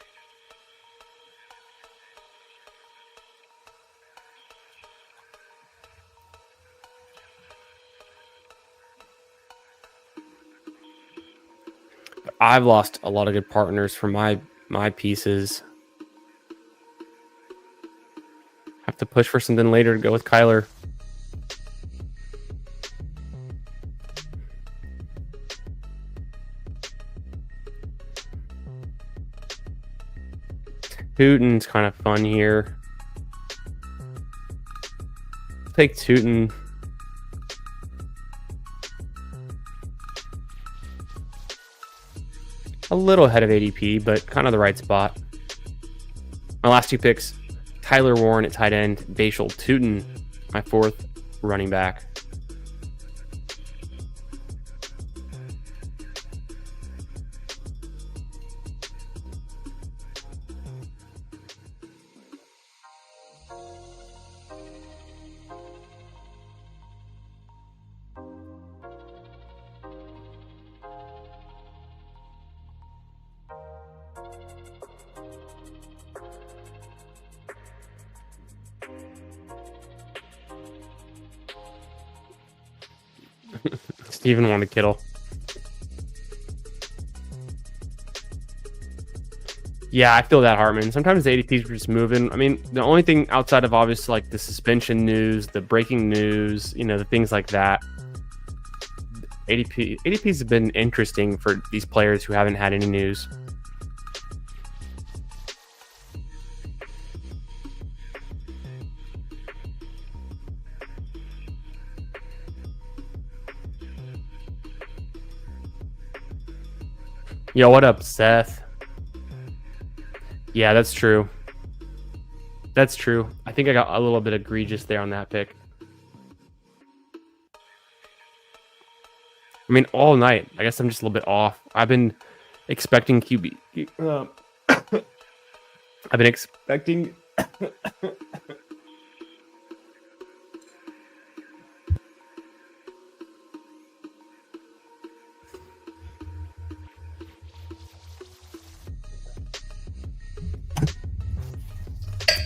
But I've lost a lot of good partners for my pieces. Have to push for something later to go with Kyler. Tootin's kind of fun here. Take Tootin. A little ahead of ADP, but kind of the right spot. My last two picks, Tyler Warren at tight end, Bashal Tootin, my fourth running back. Steven wanted Kittle. Yeah, I feel that, Hartman. Sometimes the ADPs are just moving. I mean, the only thing outside of obviously like the suspension news, the breaking news, you know, the things like that. ADPs have been interesting for these players who haven't had any news. Yo, what up, Seth? Yeah, that's true. That's true. I think I got a little bit egregious there on that pick. I mean, all night. I guess I'm just a little bit off. I've been expecting QB. I've been expecting.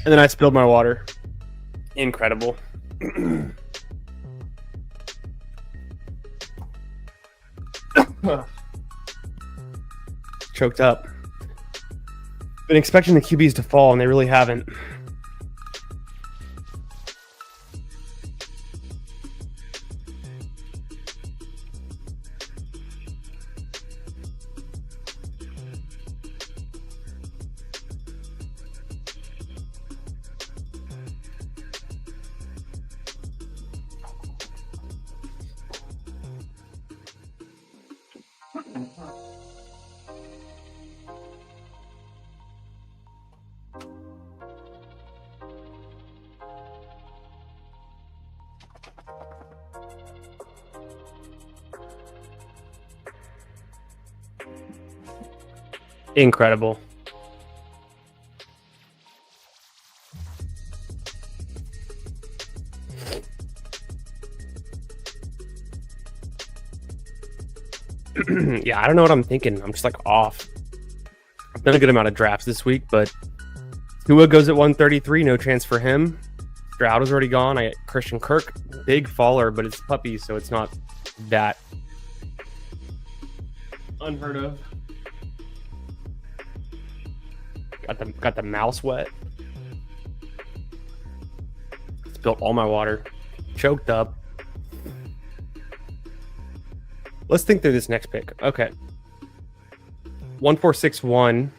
And then I spilled my water. Incredible. Choked up. Been expecting the QBs to fall, and they really haven't. Incredible. Yeah, I don't know what I'm thinking. I'm just like off. I've done a good amount of drafts this week, but Tua goes at 133. No chance for him. Stroud is already gone. I got Christian Kirk, big faller, but it's puppy, so it's not that unheard of. Got the mouse wet. Spilled all my water. Choked up. Let's think through this next pick. Okay. 1461.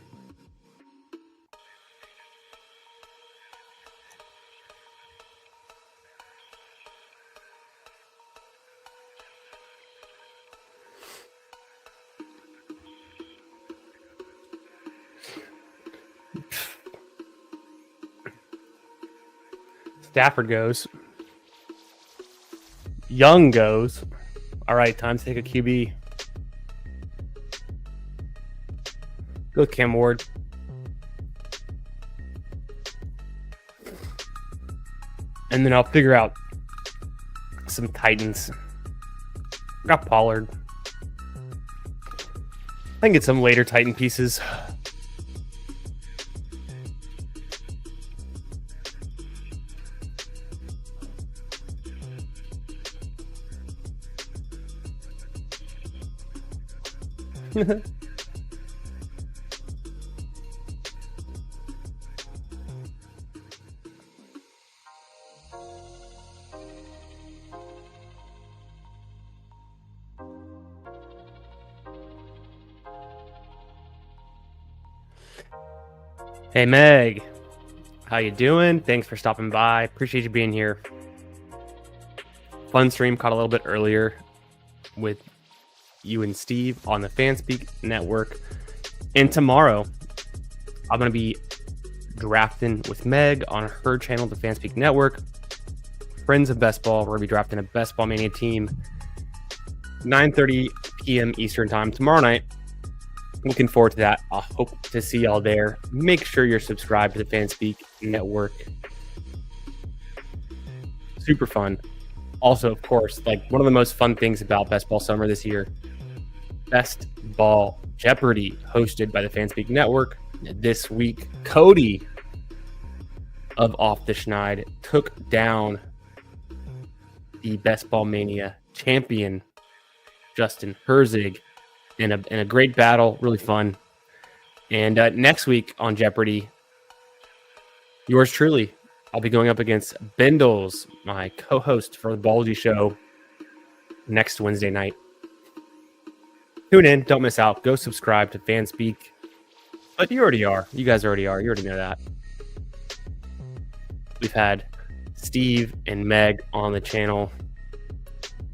Stafford goes. Young goes. All right, time to take a QB. Go with Cam Ward. And then I'll figure out some Titans. Got Pollard. I can get some later Titan pieces. Hey Meg, how you doing? Thanks for stopping by. Appreciate you being here. Fun stream, caught a little bit earlier with you and Steve on the Fanspeak Network. And tomorrow, I'm going to be drafting with Meg on her channel, the Fanspeak Network. Friends of Best Ball. We're going to be drafting a Best Ball Mania team. 9:30 p.m. Eastern Time tomorrow night. Looking forward to that. I hope to see y'all there. Make sure you're subscribed to the Fanspeak Network. Super fun. Also, of course, like one of the most fun things about Best Ball Summer this year, Best Ball Jeopardy, hosted by the Fanspeak Network. This week, Cody of Off the Schneid took down the Best Ball Mania champion, Justin Herzig, in a great battle, really fun. And next week on Jeopardy, yours truly, I'll be going up against BINDLES, my co-host for the BALLSY show, next Wednesday night. Tune in, don't miss out. Go subscribe to FanSpeak. But you already are. You guys already are. You already know that. We've had Steve and Meg on the channel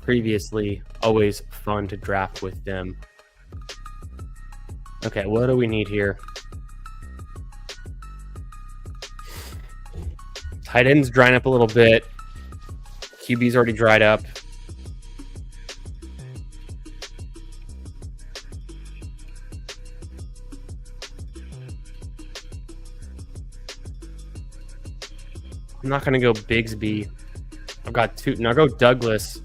previously. Always fun to draft with them. Okay, what do we need here? Tight ends drying up a little bit. QB's already dried up. I'm not going to go Bigsby. I've got Tootin. I'll go Douglas.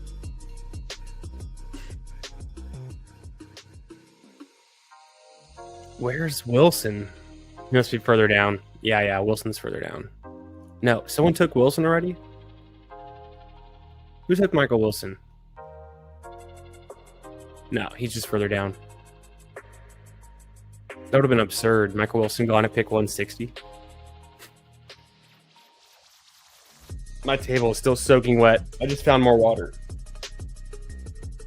Where's Wilson? He must be further down. Yeah, Wilson's further down. No, someone took Wilson already? Who took Michael Wilson? No, he's just further down. That would have been absurd. Michael Wilson gone at pick 160. My table is still soaking wet. I just found more water.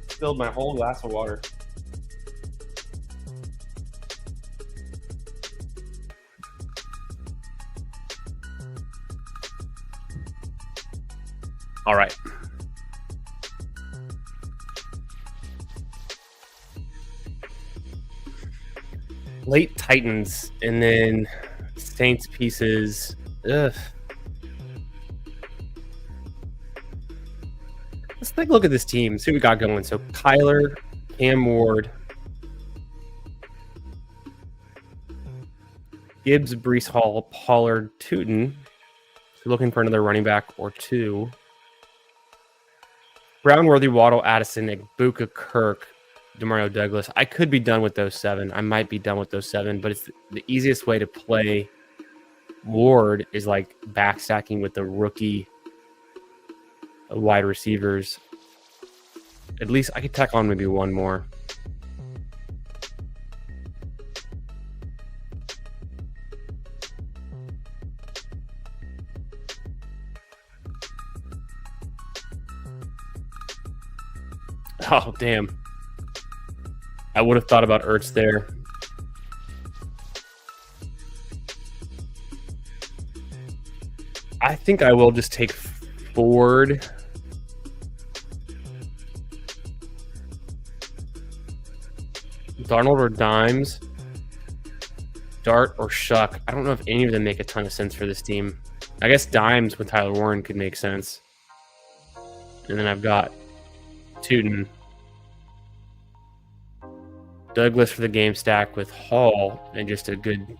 Spilled my whole glass of water. All right. Late Titans and then Saints pieces. Ugh. Let's take a look at this team, see what we got going. So Kyler, Cam Ward, Gibbs, Breece Hall, Pollard, Tootin. So looking for another running back or two. Brown, Worthy, Waddle, Addison, Igbuka, Kirk, Demario Douglas. I could be done with those 7. I might be done with those 7, but it's the easiest way to play Ward is like backstacking with the rookie wide receivers. At least I could tack on maybe one more. Oh, damn. I would have thought about Ertz there. I think I will just take Ford. Darnold or Dimes. Dart or Shuck. I don't know if any of them make a ton of sense for this team. I guess Dimes with Tyler Warren could make sense. And then I've got Tootin. Douglas for the game stack with Hall, and just a good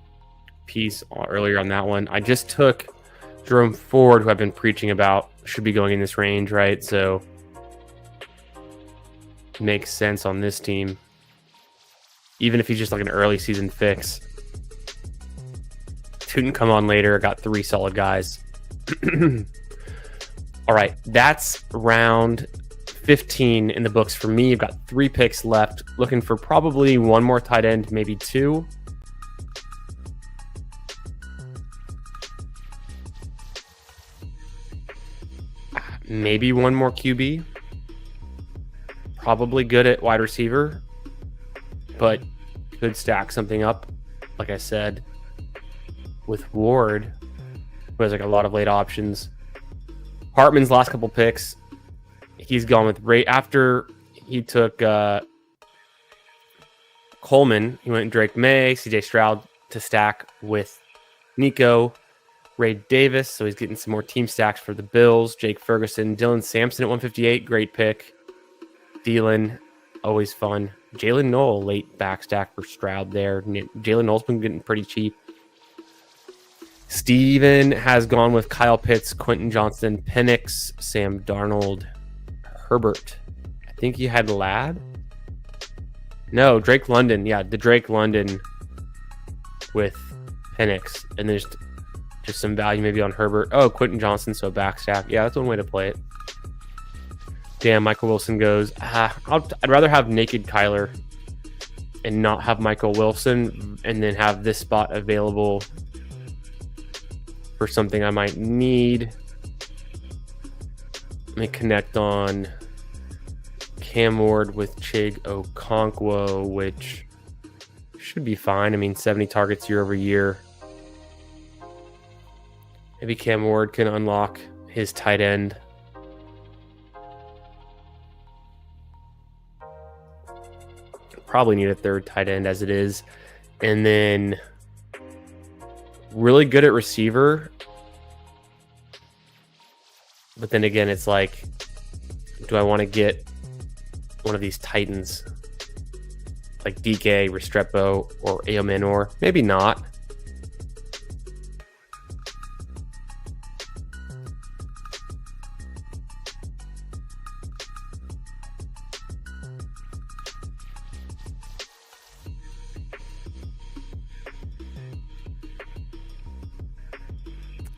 piece earlier on that one. I just took Jerome Ford, who I've been preaching about, should be going in this range, right? So makes sense on this team. Even if he's just like an early season fix. Tootin come on later. Got 3 solid guys. All right, that's round 15 in the books for me. I've got 3 picks left. Looking for probably one more tight end, maybe 2. Maybe one more QB. Probably good at wide receiver, but could stack something up, like I said, with Ward, who has like a lot of late options. Hartman's last couple picks, he's gone with right after he took Coleman. He went Drake May, CJ Stroud to stack with Nico, Ray Davis, so he's getting some more team stacks for the Bills. Jake Ferguson, Dylan Sampson at 158, great pick. Thielen, always fun. Jalen Noel, late back stack for Stroud there. Jalen Noel's been getting pretty cheap. Steven has gone with Kyle Pitts, Quentin Johnston, Penix, Sam Darnold, Herbert. I think he had Ladd. No, Drake London. Yeah, the Drake London with Penix. And there's just some value maybe on Herbert. Oh, Quentin Johnston, so back stack. Yeah, that's one way to play it. Damn, Michael Wilson goes. I'd rather have naked Kyler and not have Michael Wilson, and then have this spot available for something I might need. Let me connect on Cam Ward with Chig Okonkwo, which should be fine. I mean, 70 targets year over year. Maybe Cam Ward can unlock his tight end. Probably need a third tight end as it is. And then really good at receiver. But then again, it's like, do I want to get one of these Titans like DK, Restrepo, or Aomanor? Maybe not.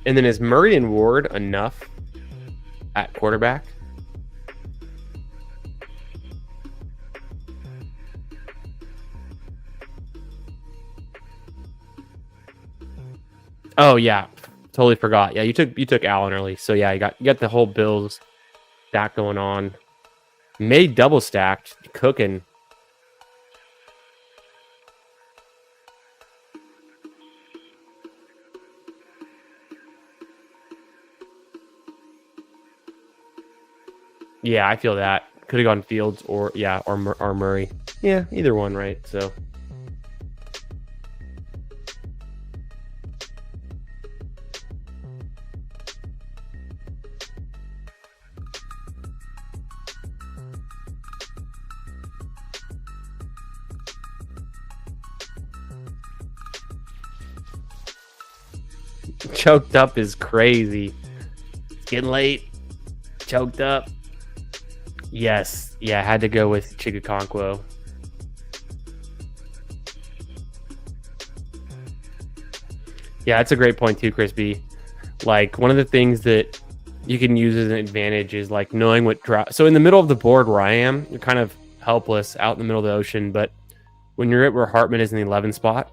And then is Murray and Ward enough at quarterback? Oh yeah, totally forgot. Yeah, you took Allen early, so yeah, you got the whole Bills stack going on. May double stacked, cooking. Yeah, I feel that. Could have gone Fields or Murray. Yeah, either one, right? So choked up is crazy. It's getting late. Choked up. Yes. Yeah, I had to go with Chig Okonkwo. Yeah, that's a great point too, Crispy. Like, one of the things that you can use as an advantage is like knowing what draft. So in the middle of the board where I am, you're kind of helpless out in the middle of the ocean. But when you're at where Hartman is in the 11 spot,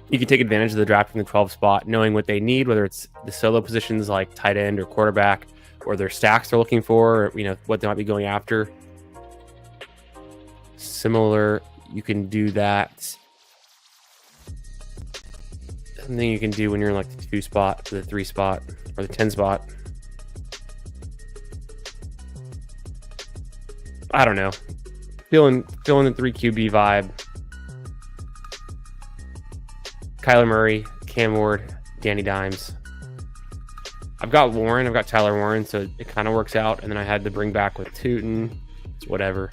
you can take advantage of the draft in the 12 spot, knowing what they need, whether it's the solo positions like tight end or quarterback, or their stacks they're looking for, or, what they might be going after. Similar, you can do that. Something you can do when you're in like the 2 spot, or the 3 spot, or the 10 spot. I don't know. Feeling the 3 QB vibe. Kyler Murray, Cam Ward, Danny Dimes. I've got Warren. I've got Tyler Warren, so it kind of works out. And then I had to bring back with Tootin. It's whatever.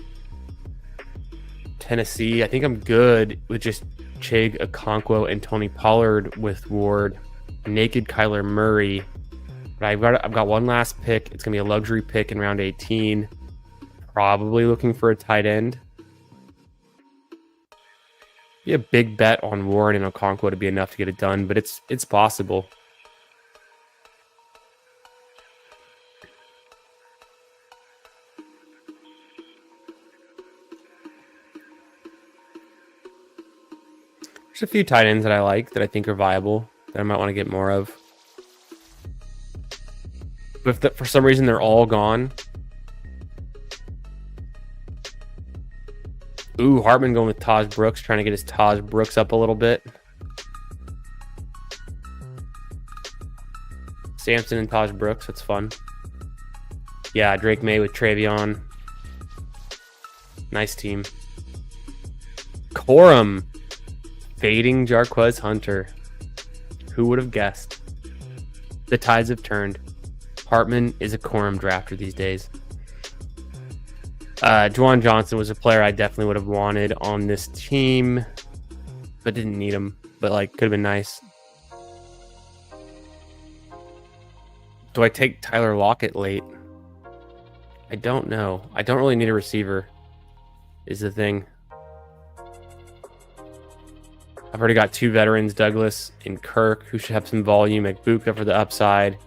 Tennessee. I think I'm good with just Chig Okonkwo and Tony Pollard with Ward. Naked Kyler Murray. But I've got one last pick. It's gonna be a luxury pick in round 18. Probably looking for a tight end. Be a big bet on Warren and Okonkwo to be enough to get it done, but it's possible. There's a few tight ends that I like that I think are viable that I might want to get more of. But if for some reason they're all gone. Ooh, Hartman going with Taj Brooks, trying to get his Taj Brooks up a little bit. Sampson and Taj Brooks, that's fun. Yeah, Drake May with Travion. Nice team. Corum fading Jarquez Hunter. Who would have guessed? The tides have turned. Hartman is a Corum drafter these days. Juwan Johnson was a player I definitely would have wanted on this team, but didn't need him. But could have been nice. Do I take Tyler Lockett late? I don't know. I don't really need a receiver, is the thing. I've already got 2 veterans, Douglas and Kirk, who should have some volume. McBuka for the upside.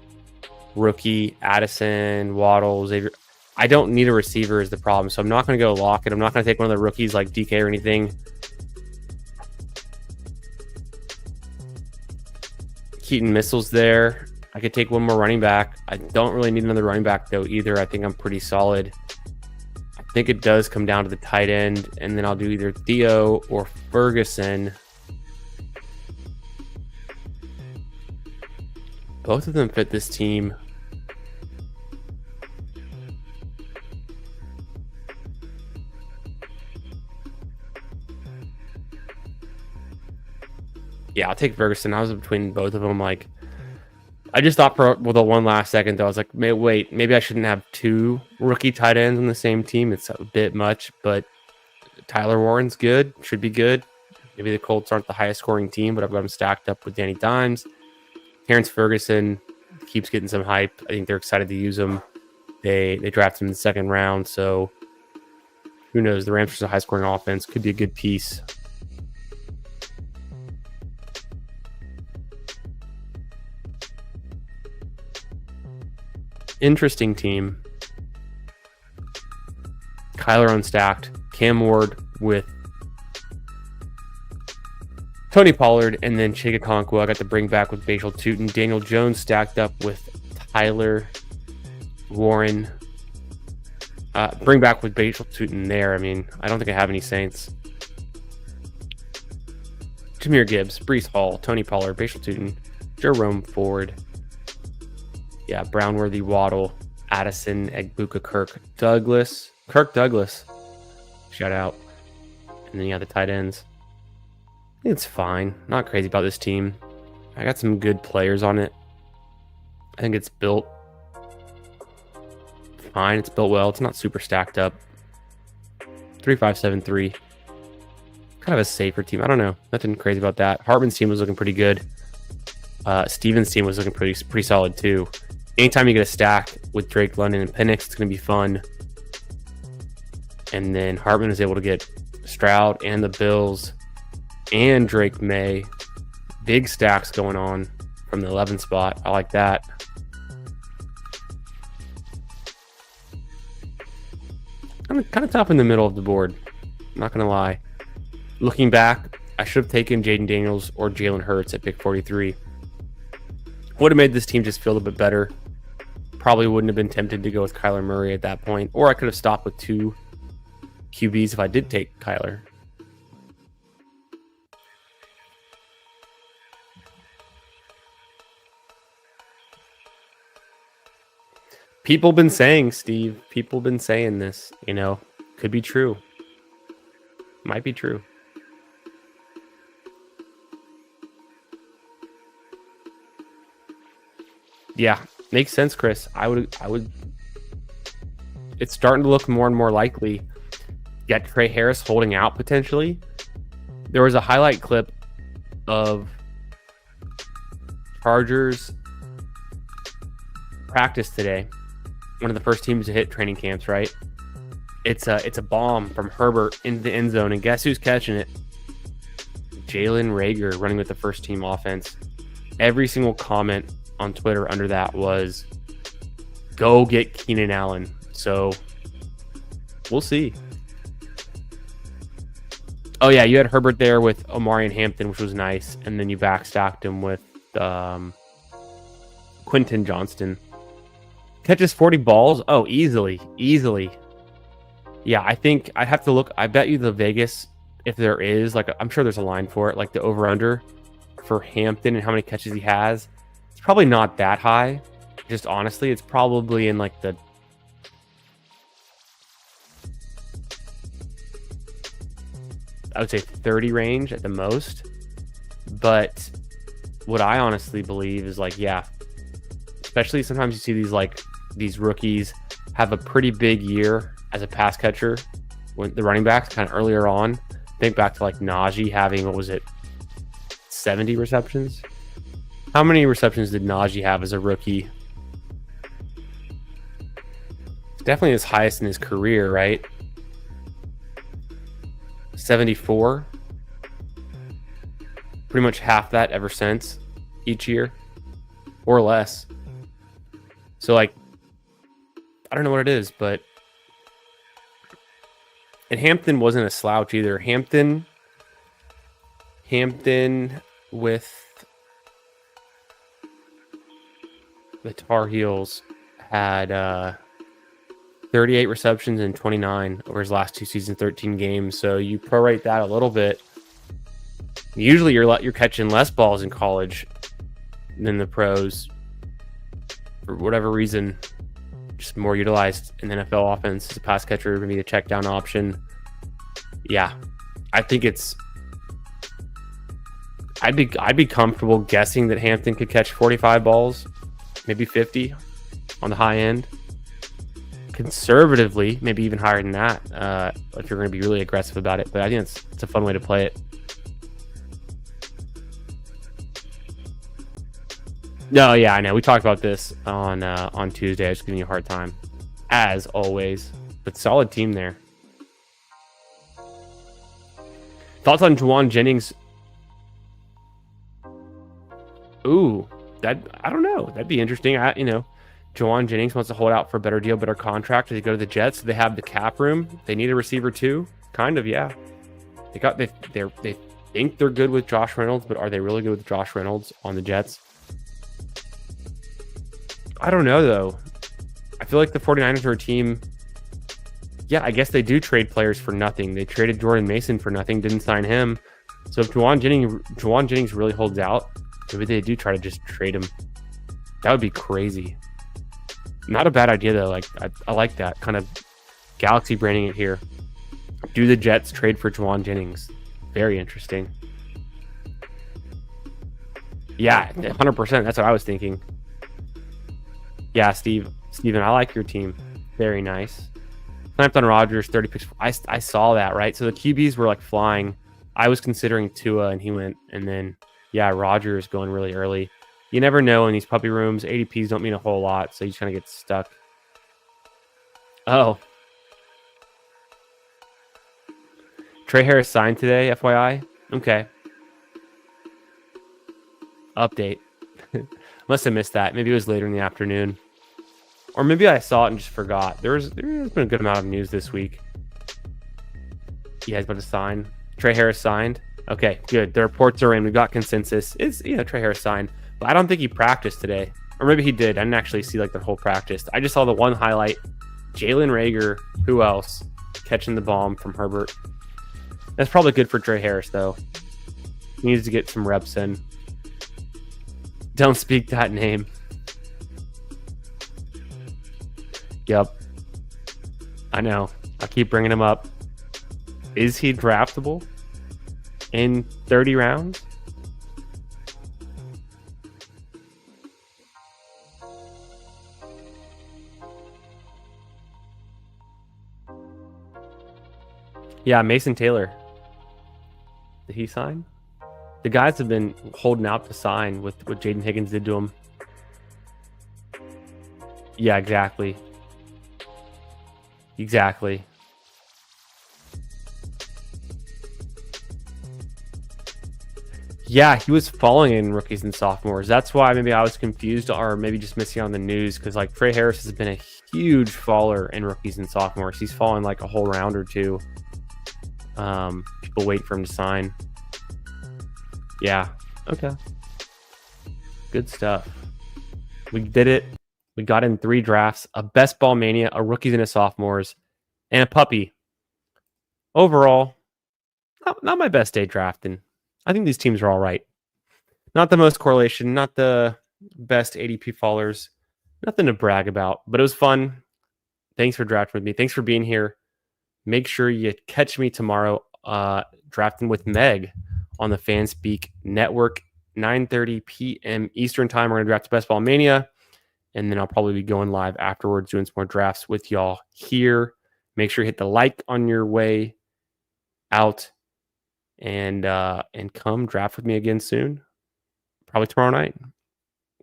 Rookie, Addison, Waddle, Xavier. I don't need a receiver is the problem, so I'm not going to go Lockett. I'm not going to take one of the rookies like DK or anything. Keaton Missile's there. I could take one more running back. I don't really need another running back, though, either. I think I'm pretty solid. I think it does come down to the tight end, and then I'll do either Theo or Ferguson. Both of them fit this team. Yeah, I'll take Ferguson. I was between both of them. Like, I just thought for the one last second, though, I was like, wait, maybe I shouldn't have two rookie tight ends on the same team. It's a bit much, but Tyler Warren's good. Should be good. Maybe the Colts aren't the highest scoring team, but I've got them stacked up with Danny Dimes. Terrence Ferguson keeps getting some hype. I think they're excited to use him. They drafted him in the second round, so who knows? The Rams are a high scoring offense. Could be a good piece. Interesting team. Kyler unstacked. Cam Ward with Tony Pollard, and then Chig Okonkwo I got to bring back with Bashal Tootin. Daniel Jones stacked up with Tyler Warren. Bring back with Bashal Tootin there. I mean, I don't think I have any Saints. Jahmyr Gibbs, Breece Hall, Tony Pollard, Bashal Tootin, Jerome Ford. Yeah, Brownworthy, Waddle, Addison, Egbuka, Kirk Douglas. Shout out. And then you have the tight ends. I think it's fine. Not crazy about this team. I got some good players on it. I think it's built fine. It's built well. It's not super stacked up. 3-5-7-3. Kind of a safer team. I don't know. Nothing crazy about that. Hartman's team was looking pretty good. Steven's team was looking pretty solid too. Anytime you get a stack with Drake London and Penix, it's going to be fun. And then Hartman was able to get Stroud and the Bills and Drake May. Big stacks going on from the 11 spot. I like that. I'm kind of top in the middle of the board. Not going to lie. Looking back, I should have taken Jaden Daniels or Jalen Hurts at pick 43. Would have made this team just feel a little bit better. Probably wouldn't have been tempted to go with Kyler Murray at that point. Or I could have stopped with two QBs if I did take Kyler. People been saying, Steve. People been saying this. You know, could be true. Might be true. Yeah, makes sense, Chris. I would. It's starting to look more and more likely. You got Trey Harris holding out potentially. There was a highlight clip of Chargers practice today. One of the first teams to hit training camps, right? It's a bomb from Herbert into the end zone, and guess who's catching it? Jalen Reagor running with the first team offense. Every single comment on Twitter under that was, go get Keenan Allen. So we'll see. Oh yeah, you had Herbert there with Omari and Hampton, which was nice, and then you backstacked him with Quentin Johnston. Catches 40 balls. Oh, easily. Yeah, I think I'd have to look. I bet you the Vegas, if there is, like, I'm sure there's a line for it, like the over-under for Hampton and how many catches he has. It's probably not that high. Just honestly, it's probably in like the I would say 30 range at the most. But what I honestly believe is, like, yeah, especially sometimes you see these rookies have a pretty big year as a pass catcher when the running backs kind of earlier on. Think back to like Najee having, what was it, 70 receptions? How many receptions did Najee have as a rookie? It's definitely his highest in his career, right? 74. Pretty much half that ever since, each year or less. So, like, I don't know what it is, but And Hampton wasn't a slouch either. Hampton with the Tar Heels had 38 receptions and 29 over his last 2 seasons, 13 games. So you prorate that a little bit. Usually you're catching less balls in college than the pros. For whatever reason, just more utilized in the NFL offense as a pass catcher, maybe a check down option. Yeah, I think I'd be comfortable guessing that Hampton could catch 45 balls, maybe 50 on the high end. Conservatively, maybe even higher than that, if you're going to be really aggressive about it. But I think it's a fun way to play it. No, yeah, I know. We talked about this on Tuesday. I was giving you a hard time, as always. But solid team there. Thoughts on Juwan Jennings? Ooh, I don't know. That'd be interesting. Juwan Jennings wants to hold out for a better deal, better contract. They go to the Jets. They have the cap room. They need a receiver too. Kind of, yeah. They think they're good with Josh Reynolds, but are they really good with Josh Reynolds on the Jets? I don't know, though. I feel like the 49ers are a team. Yeah, I guess they do trade players for nothing. They traded Jordan Mason for nothing, didn't sign him. So if Juwan Jennings really holds out, maybe they do try to just trade him. That would be crazy. Not a bad idea, though. Like I like that kind of Galaxy branding it here. Do the Jets trade for Juwan Jennings? Very interesting. Yeah, 100%. That's what I was thinking. Yeah, Steven, I like your team. Very nice. Clamped on Rodgers, 30 picks. I saw that, right? So the QBs were like flying. I was considering Tua, and he went. And then, yeah, Rodgers going really early. You never know in these puppy rooms. ADPs don't mean a whole lot, so you just kind of get stuck. Oh. Trey Harris signed today, FYI. Okay. Update. Must have missed that. Maybe it was later in the afternoon. Or maybe I saw it and just forgot. There's been a good amount of news this week. You guys about to sign? Trey Harris signed? Okay, good. The reports are in. We've got consensus. It's, Trey Harris signed. But I don't think he practiced today. Or maybe he did. I didn't actually see like the whole practice. I just saw the one highlight. Jalen Reagor. Who else? Catching the bomb from Herbert. That's probably good for Trey Harris, though. He needs to get some reps in. Don't speak that name. Yep. I know. I keep bringing him up. Is he draftable in 30 rounds? Yeah, Mason Taylor. Did he sign? The guys have been holding out to sign with what Jaden Higgins did to him. Yeah, exactly. Exactly. Yeah, he was falling in rookies and sophomores. That's why maybe I was confused or maybe just missing on the news because like Trey Harris has been a huge faller in rookies and sophomores. He's fallen like a whole round or two. People wait for him to sign. Yeah. Okay. Good stuff. We did it. We got in 3 drafts, a best ball mania, a rookies and a sophomores, and a puppy. Overall, not my best day drafting. I think these teams are all right. Not the most correlation, not the best ADP fallers. Nothing to brag about, but it was fun. Thanks for drafting with me. Thanks for being here. Make sure you catch me tomorrow drafting with Meg on the Fanspeak Network, 9:30 p.m. Eastern Time. We're going to draft Best Ball Mania, and then I'll probably be going live afterwards doing some more drafts with y'all here. Make sure you hit the like on your way out, and come draft with me again soon, probably tomorrow night.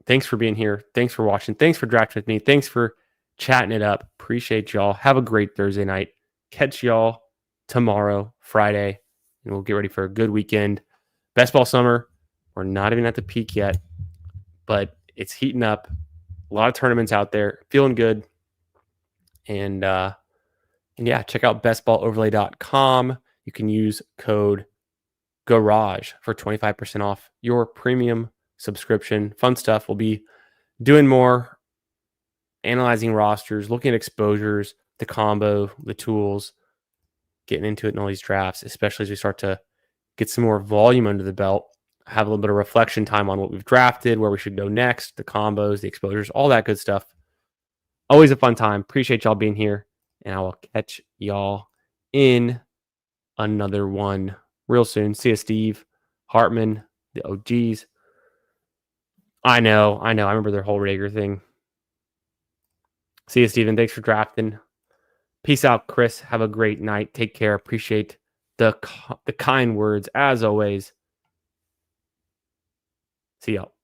Thanks for being here. Thanks for watching. Thanks for drafting with me. Thanks for chatting it up. Appreciate y'all. Have a great Thursday night. Catch y'all tomorrow, Friday, and we'll get ready for a good weekend. Best ball summer. We're not even at the peak yet, but it's heating up. A lot of tournaments out there. Feeling good. And And yeah, check out bestballoverlay.com. You can use code GARAGE for 25% off your premium subscription. Fun stuff. We'll be doing more, analyzing rosters, looking at exposures, the combo, the tools, getting into it in all these drafts, especially as we start to get some more volume under the belt, have a little bit of reflection time on what we've drafted, where we should go next, the combos, the exposures, all that good stuff. Always a fun time. Appreciate y'all being here, and I will catch y'all in another one real soon. See you, Steve, Hartman, the OGs. I know. I remember their whole Rager thing. See you, Steven. Thanks for drafting. Peace out, Chris. Have a great night. Take care. Appreciate the kind words as always. See y'all.